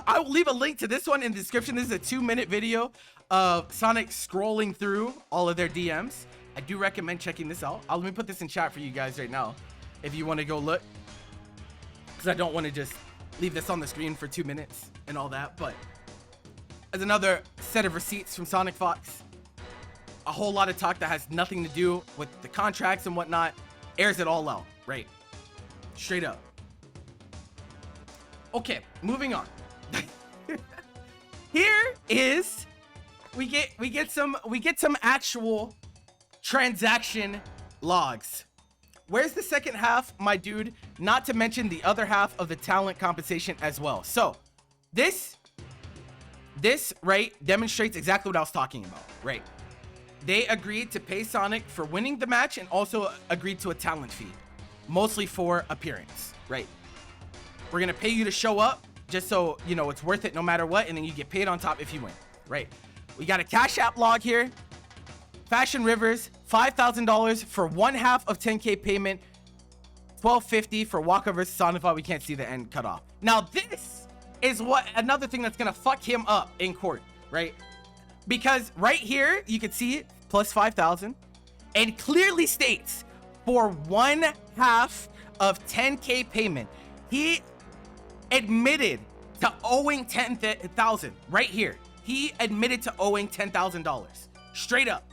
I will leave a link to this one in the description. This is a 2-minute video of Sonic scrolling through all of their DMs. I do recommend checking this out. Let me put this in chat for you guys right now if you want to go look, because I don't want to just leave this on the screen for 2 minutes and all that. But as another set of receipts from SonicFox, a whole lot of talk that has nothing to do with the contracts and whatnot, airs it all out, right? Straight up. Okay, moving on. Here is we get some actual transaction logs. Where's the second half, my dude? Not to mention the other half of the talent compensation as well. So this right demonstrates exactly what I was talking about, right? They agreed to pay Sonic for winning the match and also agreed to a talent fee, mostly for appearance, right? We're gonna pay you to show up just so you know it's worth it no matter what, and then you get paid on top if you win, right? We got a Cash App log here. Fashion Rivers, $5,000 for one half of 10K payment, $1,250 for Waka versus SonicFox. We can't see the end cut off. Now this is what another thing that's gonna fuck him up in court, right? Because right here you can see it plus 5,000 and clearly states for one half of 10K payment. He admitted to owing 10,000 right here. He admitted to owing $10,000 straight up.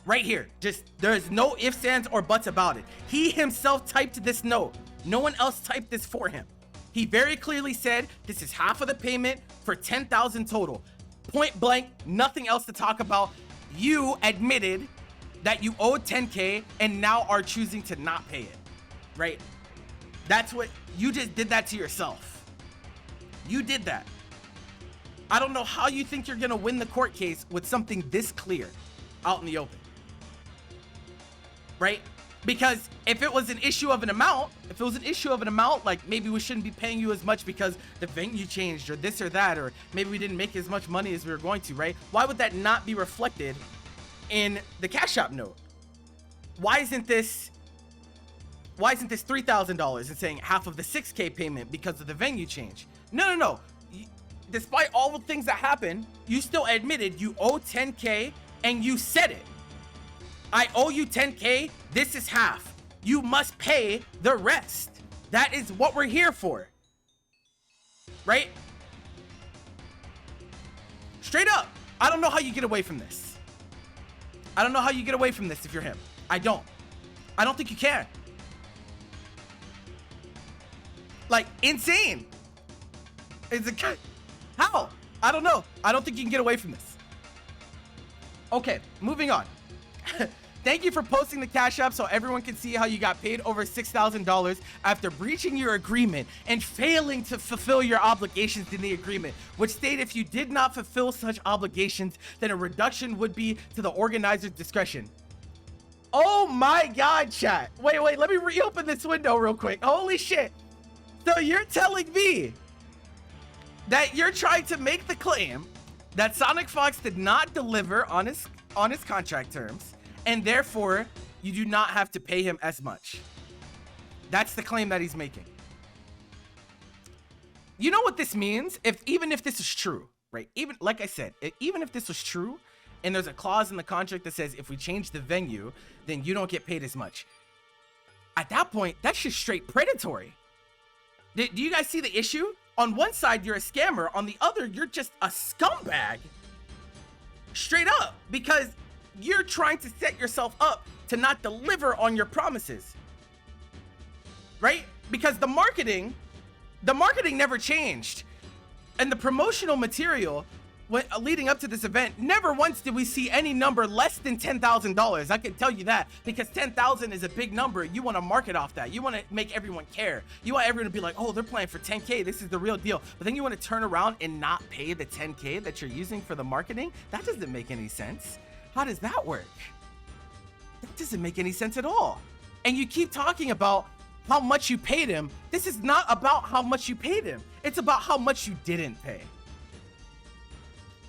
Right here. Just there's no ifs, ands, or buts about it. He himself typed this note. No one else typed this for him. He very clearly said this is half of the payment for 10,000 total. Point blank, nothing else to talk about. You admitted that you owed 10K and now are choosing to not pay it, right? That's what you just did. That to yourself. You did that. I don't know how you think you're gonna win the court case with something this clear out in the open, right? Because if it was an issue of an amount, like maybe we shouldn't be paying you as much because the venue changed or this or that, or maybe we didn't make as much money as we were going to, right? Why would that not be reflected in the Cash App note? Why isn't this $3,000 and saying half of the 6K payment because of the venue change? No. Despite all the things that happened, you still admitted you owe 10K and you said it. I owe you 10K, this is half. You must pay the rest. That is what we're here for. Right? Straight up, I don't know how you get away from this. I don't know how you get away from this if you're him. I don't think you can. Like, insane. How? I don't know. I don't think you can get away from this. Okay, moving on. Thank you for posting the Cash App so everyone can see how you got paid over $6,000 after breaching your agreement and failing to fulfill your obligations in the agreement, which state if you did not fulfill such obligations, then a reduction would be to the organizer's discretion. Oh my God, chat. Wait, let me reopen this window real quick. Holy shit. So you're telling me that you're trying to make the claim that SonicFox did not deliver on his contract terms, and therefore you do not have to pay him as much. That's the claim that he's making. You know what this means? Even if this is true, right? Even like I said, even if this was true, and there's a clause in the contract that says if we change the venue, then you don't get paid as much. At that point, that's just straight predatory. Do you guys see the issue? On one side, you're a scammer. On the other, you're just a scumbag. Straight up, because you're trying to set yourself up to not deliver on your promises, right? Because the marketing never changed, and the promotional material leading up to this event, never once did we see any number less than $10,000. I can tell you that, because 10,000 is a big number. You want to market off that. You want to make everyone care. You want everyone to be like, oh, they're playing for 10K. This is the real deal. But then you want to turn around and not pay the 10K that you're using for the marketing? That doesn't make any sense. How does that work? That doesn't make any sense at all. And you keep talking about how much you paid him. This is not about how much you paid him. It's about how much you didn't pay.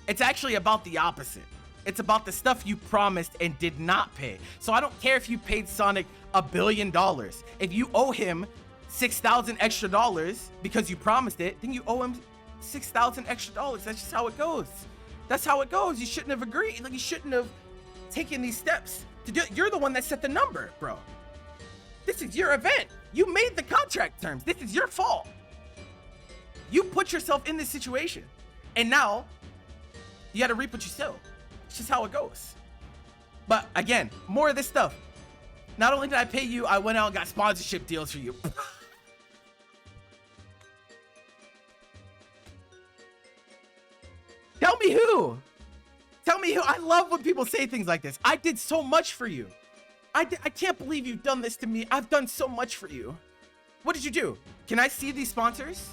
It's actually about the opposite. It's about the stuff you promised and did not pay. So I don't care if you paid Sonic $1 billion. If you owe him $6,000 extra because you promised it, then you owe him $6,000 extra. That's just how it goes. That's how it goes. You shouldn't have agreed. Like, you shouldn't have taken these steps to do it. You're the one that set the number, bro. This is your event. You made the contract terms. This is your fault. You put yourself in this situation, and now you got to reap what you sow. It's just how it goes. But again, more of this stuff. Not only did I pay you, I went out and got sponsorship deals for you. Tell me who. Tell me who. I love when people say things like this. I did so much for you. I can't believe you've done this to me. I've done so much for you. What did you do? Can I see these sponsors?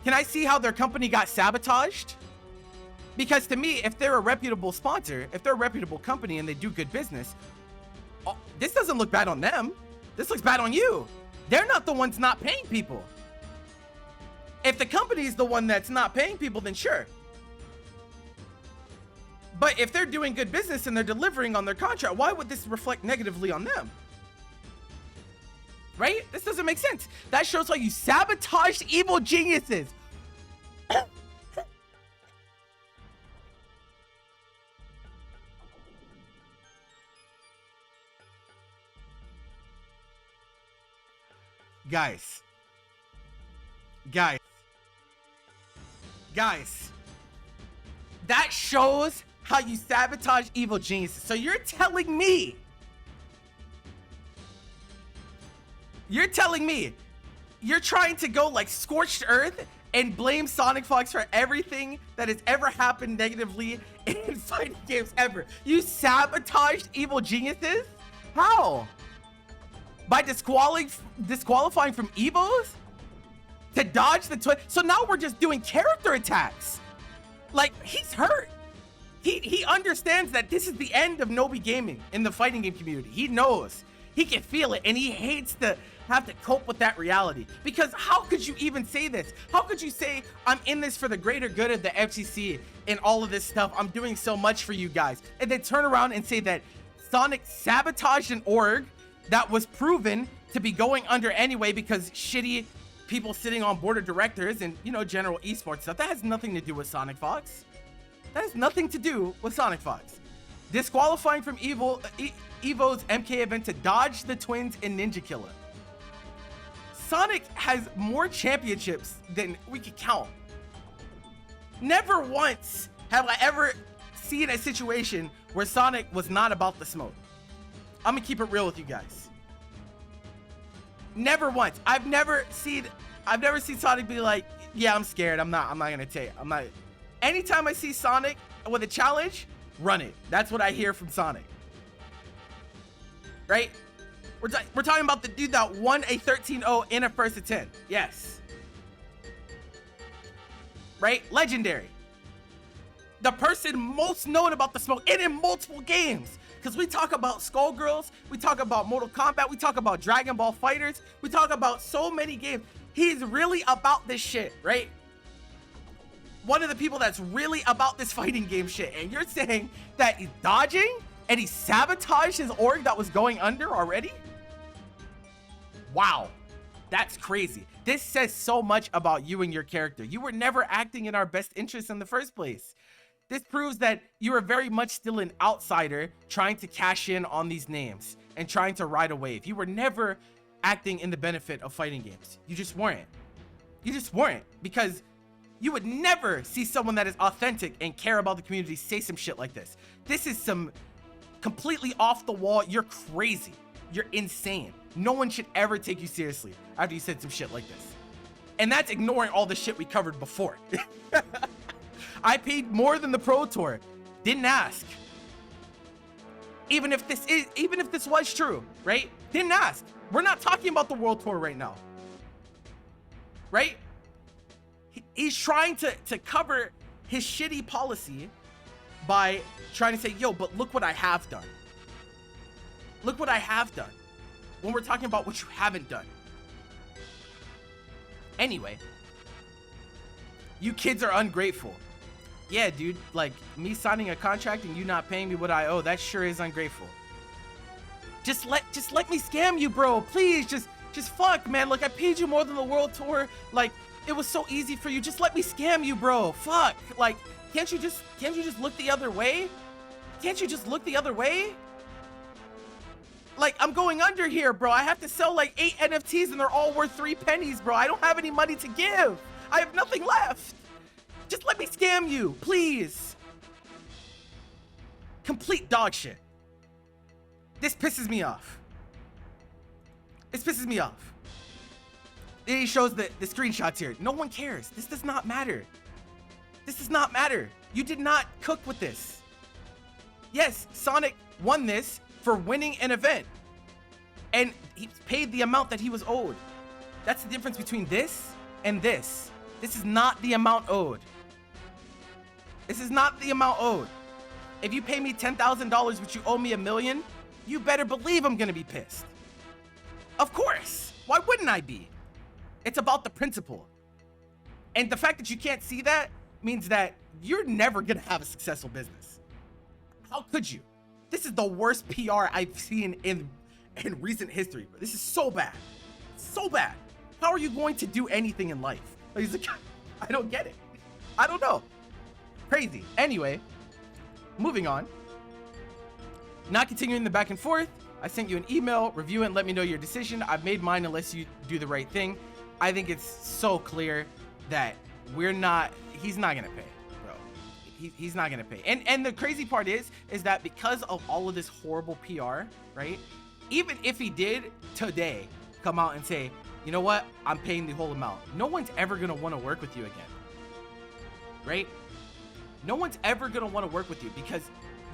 Can I see how their company got sabotaged? Because to me, if they're a reputable sponsor, if they're a reputable company and they do good business, this doesn't look bad on them. This looks bad on you. They're not the ones not paying people. If the company is the one that's not paying people, then sure. But if they're doing good business and they're delivering on their contract, why would this reflect negatively on them? Right? This doesn't make sense. That shows how you sabotaged evil geniuses. Guys, that shows how you sabotage evil geniuses. So you're telling me you're trying to go like scorched earth and blame SonicFox for everything that has ever happened negatively in fighting games ever. You sabotaged evil geniuses? How? By disqualifying from Evos? To dodge the twin? So now we're just doing character attacks. Like, he's hurt. He understands that this is the end of Nobi Gaming in the fighting game community. He knows He can feel it, and he hates to have to cope with that reality. Because how could you even say this? How could you say, I'm in this for the greater good of the FCC and all of this stuff, I'm doing so much for you guys, and then turn around and say that Sonic sabotaged an org that was proven to be going under anyway because shitty people sitting on board of directors and, you know, general esports stuff. That has nothing to do with SonicFox. That has nothing to do with SonicFox. Disqualifying from Evo's MK event to dodge the twins and Ninja Killer. Sonic has more championships than we could count. Never once have I ever seen a situation where Sonic was not about the smoke. I'm gonna keep it real with you guys. Never once. I've never seen Sonic be like, yeah, I'm scared. I'm not gonna take. Anytime I see Sonic with a challenge, run it. That's what I hear from Sonic. Right? We're talking about the dude that won a 13-0 in a first to 10. Yes. Right? Legendary. The person most known about the smoke and in multiple games. Because we talk about Skullgirls, we talk about Mortal Kombat, we talk about Dragon Ball Fighters, we talk about so many games. He's really about this shit, right? One of the people that's really about this fighting game shit. And you're saying that he's dodging and he sabotaged his org that was going under already? Wow, that's crazy. This says so much about you and your character. You were never acting in our best interest in the first place. This proves that you are very much still an outsider trying to cash in on these names and trying to ride a wave. You were never acting in the benefit of fighting games. You just weren't. You just weren't, because you would never see someone that is authentic and care about the community say some shit like this. This is some completely off the wall. You're crazy. You're insane. No one should ever take you seriously after you said some shit like this. And that's ignoring all the shit we covered before. I paid more than the Pro Tour. Didn't ask. Even if this was true, right? Didn't ask. We're not talking about the World Tour right now. Right? He's trying to cover his shitty policy by trying to say, yo, but look what I have done. Look what I have done. When we're talking about what you haven't done. Anyway, you kids are ungrateful. Yeah, dude, like me signing a contract and you not paying me what I owe, that sure is ungrateful. Just let me scam you, bro. Please, just fuck, man. Like, I paid you more than the World Tour. Like, it was so easy for you. Just let me scam you, bro. Fuck. Like, can't you just look the other way? Can't you just look the other way? Like, I'm going under here, bro. I have to sell like 8 NFTs and they're all worth 3 pennies, bro. I don't have any money to give. I have nothing left. Just let me scam you, please. Complete dog shit. This pisses me off. This pisses me off. It shows the screenshots here. No one cares. This does not matter. This does not matter. You did not cook with this. Yes, Sonic won this for winning an event. And he paid the amount that he was owed. That's the difference between this and this. This is not the amount owed. This is not the amount owed. If you pay me $10,000 but you owe me $1 million, you better believe I'm gonna be pissed. Of course. Why wouldn't I be? It's about the principle. And the fact that you can't see that means that you're never gonna have a successful business. How could you? This is the worst PR I've seen in recent history. This is so bad. So bad. How are you going to do anything in life? Like, I don't get it. I don't know. Crazy. Anyway, moving on. Not continuing the back and forth. I sent you an email. Review it and let me know your decision. I've made mine unless you do the right thing. I think it's so clear that he's not gonna pay, bro. He's not gonna pay. And the crazy part is that because of all of this horrible PR, right? Even if he did today come out and say, you know what, I'm paying the whole amount, no one's ever gonna want to work with you again, right? No one's ever gonna want to work with you because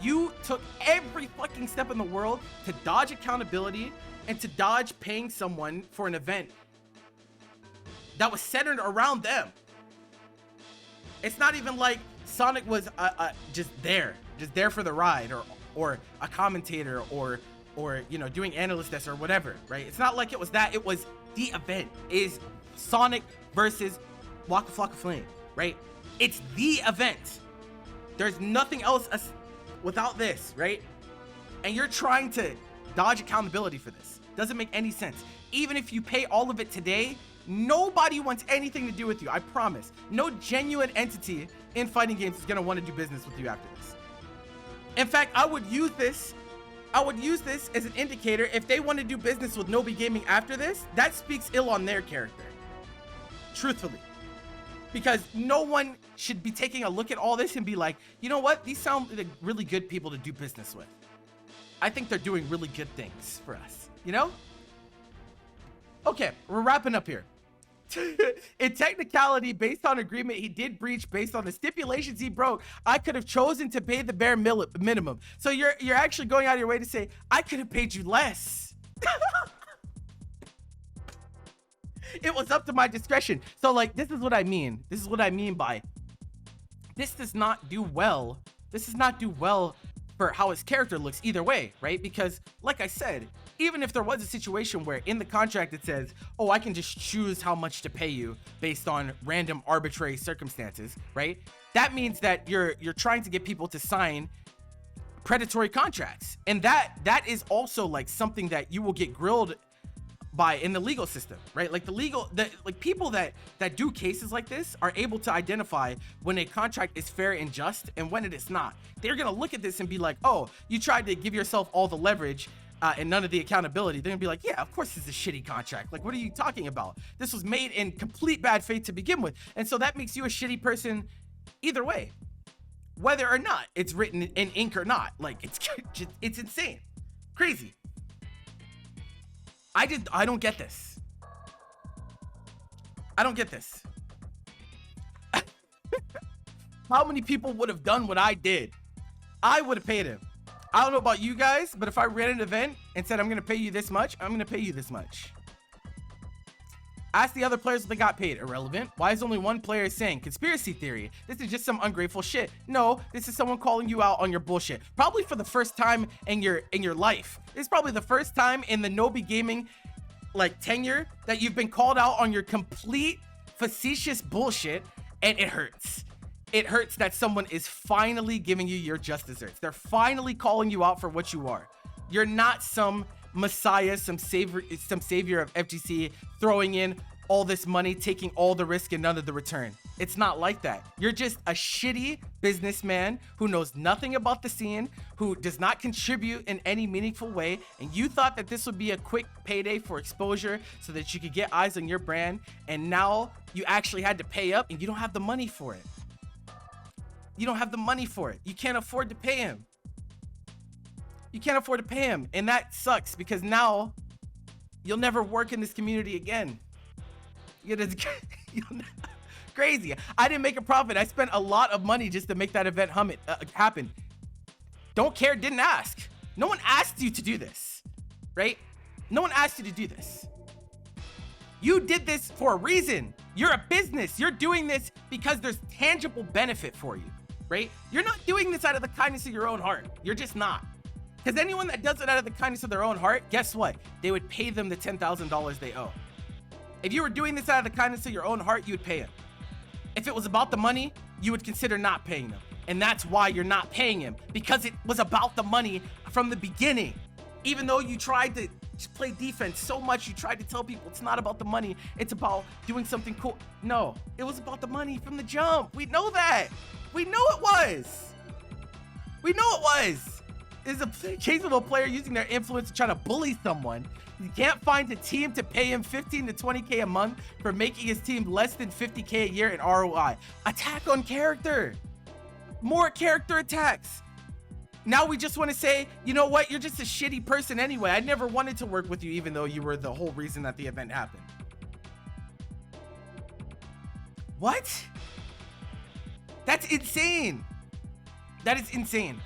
you took every fucking step in the world to dodge accountability and to dodge paying someone for an event that was centered around them. It's not even like Sonic was just there for the ride, or a commentator, or or, you know, doing analyst desk or whatever, right? It's not like it was that. It was the event is Sonic versus Waka Flocka Flame, right? It's the event. There's nothing else without this, right? And you're trying to dodge accountability for this. Doesn't make any sense. Even if you pay all of it today, nobody wants anything to do with you. I promise. No genuine entity in fighting games is going to want to do business with you after this. In fact, I would use this as an indicator. If they want to do business with Nobi Gaming after this, that speaks ill on their character. Truthfully. Because no one should be taking a look at all this and be like, you know what? These sound like really good people to do business with. I think they're doing really good things for us, you know? Okay, we're wrapping up here. In technicality, based on agreement he did breach based on the stipulations he broke, I could have chosen to pay the bare minimum. So you're actually going out of your way to say, I could have paid you less. It was up to my discretion. So like, this is what I mean. This is what I mean by this does not do well. This does not do well for how his character looks either way, right? Because like I said, even if there was a situation where in the contract it says, oh, I can just choose how much to pay you based on random arbitrary circumstances, right? That means that you're trying to get people to sign predatory contracts. And that is also like something that you will get grilled by in the legal system, right? Like like people that do cases like this are able to identify when a contract is fair and just and when it is not. They're gonna look at this and be like, oh, you tried to give yourself all the leverage and none of the accountability. They're gonna be like, yeah, of course this is a shitty contract. Like, what are you talking about? This was made in complete bad faith to begin with. And so that makes you a shitty person either way, whether or not it's written in ink or not. Like, it's insane, crazy. I don't get this. I don't get this. How many people would have done what I did? I would have paid him. I don't know about you guys, but if I ran an event and said, I'm going to pay you this much, I'm going to pay you this much. Ask the other players if they got paid. Irrelevant. Why is only one player saying conspiracy theory? This is just some ungrateful shit. No, this is someone calling you out on your bullshit. Probably for the first time in your life. This is probably the first time in the Nobi Gaming like tenure that you've been called out on your complete facetious bullshit, and it hurts. It hurts that someone is finally giving you your just desserts. They're finally calling you out for what you are. You're not some messiah, some savior of FGC, throwing in all this money, taking all the risk and none of the return. It's not like that. You're just a shitty businessman who knows nothing about the scene, who does not contribute in any meaningful way, and you thought that this would be a quick payday for exposure so that you could get eyes on your brand, and now you actually had to pay up and you don't have the money for it. You don't have the money for it. You can't afford to pay him. You can't afford to pay him, and that sucks because now you'll never work in this community again. Crazy. I didn't make a profit. I spent a lot of money just to make that event happen. Don't care, didn't ask. No one asked you to do this, right? No one asked you to do this. You did this for a reason. You're a business. You're doing this because there's tangible benefit for you, right? You're not doing this out of the kindness of your own heart. You're just not. Because anyone that does it out of the kindness of their own heart, guess what? They would pay them the $10,000 they owe. If you were doing this out of the kindness of your own heart, you would pay him. If it was about the money, you would consider not paying them. And that's why you're not paying him, because it was about the money from the beginning. Even though you tried to play defense so much, you tried to tell people it's not about the money, it's about doing something cool. No, it was about the money from the jump. We know that. We know it was. We know it was. Is a case of a player using their influence to try to bully someone. You can't find a team to pay him 15 to 20K a month for making his team less than 50K a year in ROI. Attack on character. More character attacks. Now we just want to say, you know what? You're just a shitty person anyway. I never wanted to work with you, even though you were the whole reason that the event happened. What? That's insane. That is insane.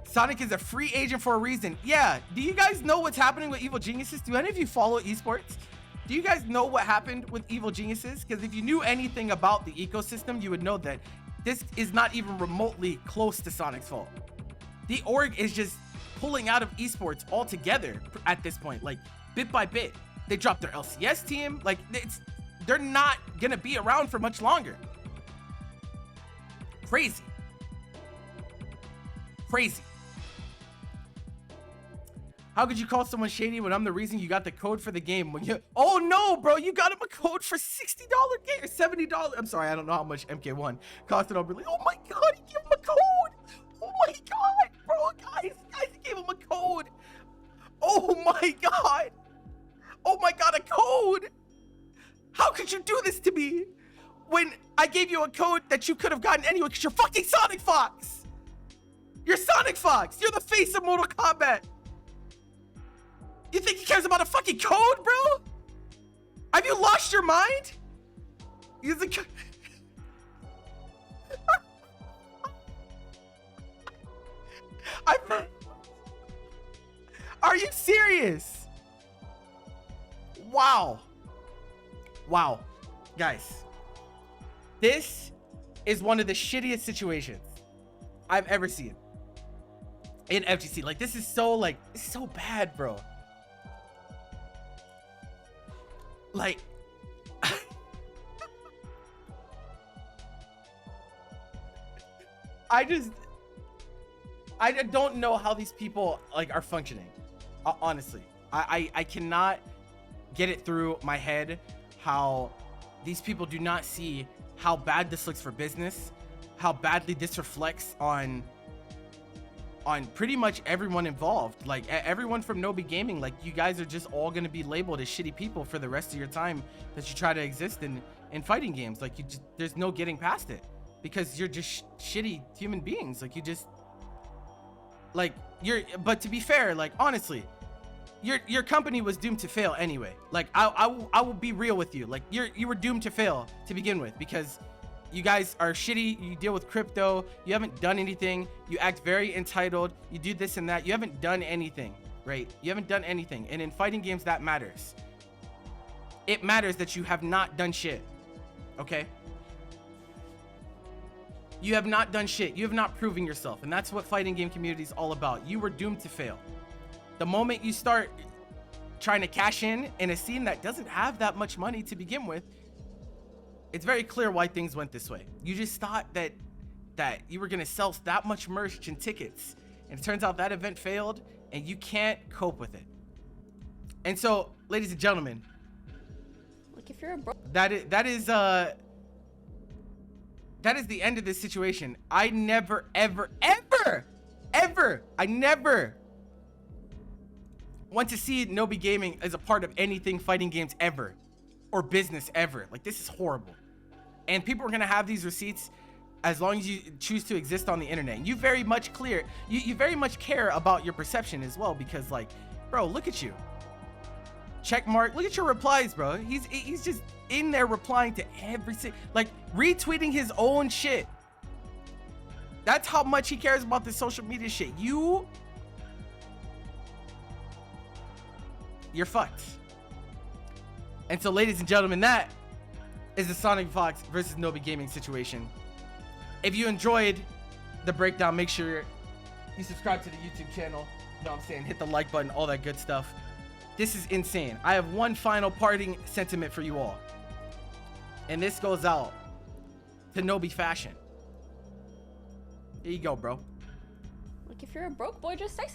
Sonic is a free agent for a reason. Yeah, do you guys know what's happening with Evil Geniuses? Do any of you follow esports? Do you guys know what happened with Evil Geniuses? Because if you knew anything about the ecosystem, you would know that this is not even remotely close to Sonic's fault. The org is just pulling out of esports altogether at this point, like bit by bit. They dropped their LCS team. Like they're not gonna be around for much longer. Crazy. Crazy. How could you call someone shady when I'm the reason you got the code for the game? When you, oh no, bro, you got him a code for $60 game or $70. I'm sorry, I don't know how much MK1 costed. I'll be like, oh my god, he gave him a code. Oh my god, bro, guys, he gave him a code. Oh my god. Oh my god, a code. How could you do this to me when I gave you a code that you could have gotten anyway because you're fucking SonicFox. You're SonicFox. You're the face of Mortal Kombat. You think he cares about a fucking code, bro? Have you lost your mind? He's a... Are you serious? Wow. Wow. Guys, this is one of the shittiest situations I've ever seen in FGC. Like, this is so, like, it's so bad, bro. Like, I don't know how these people, like, are functioning. Honestly, I cannot get it through my head how these people do not see how bad this looks for business, how badly this reflects on pretty much everyone involved. Like, everyone from Nobi Gaming, like, you guys are just all going to be labeled as shitty people for the rest of your time that you try to exist in fighting games. Like, there's no getting past it because you're just shitty human beings. Like, you just, like, but to be fair, like, honestly, your company was doomed to fail anyway. Like, I will be real with you. Like, you were doomed to fail to begin with because you guys are shitty. You deal with crypto. You haven't done anything. You act very entitled. You do this and that. You haven't done anything, right? You haven't done anything. And in fighting games, that matters. It matters that you have not done shit, okay? You have not done shit. You have not proven yourself. And that's what fighting game community is all about. You were doomed to fail. The moment you start trying to cash in a scene that doesn't have that much money to begin with, it's very clear why things went this way. You just thought that you were gonna sell that much merch and tickets, and it turns out that event failed, and you can't cope with it. And so, ladies and gentlemen, look, if you're a bro, that is the end of this situation. I never, I never want to see Nobi Gaming as a part of anything fighting games ever, or business ever. Like, this is horrible. And people are gonna have these receipts as long as you choose to exist on the internet. You very much you very much care about your perception as well, because, like, bro, look at you. Check mark. Look at your replies, bro. He's just in there replying to like, retweeting his own shit. That's how much he cares about the social media shit. You're fucked. And so, ladies and gentlemen, that is the SonicFox versus Nobi Gaming situation. If you enjoyed the breakdown, make sure you subscribe to the YouTube channel. You know what I'm saying? Hit the like button, all that good stuff. This is insane. I have one final parting sentiment for you all. And this goes out to Nobi Fashion. Here you go, bro. look, if you're a broke boy, just say so.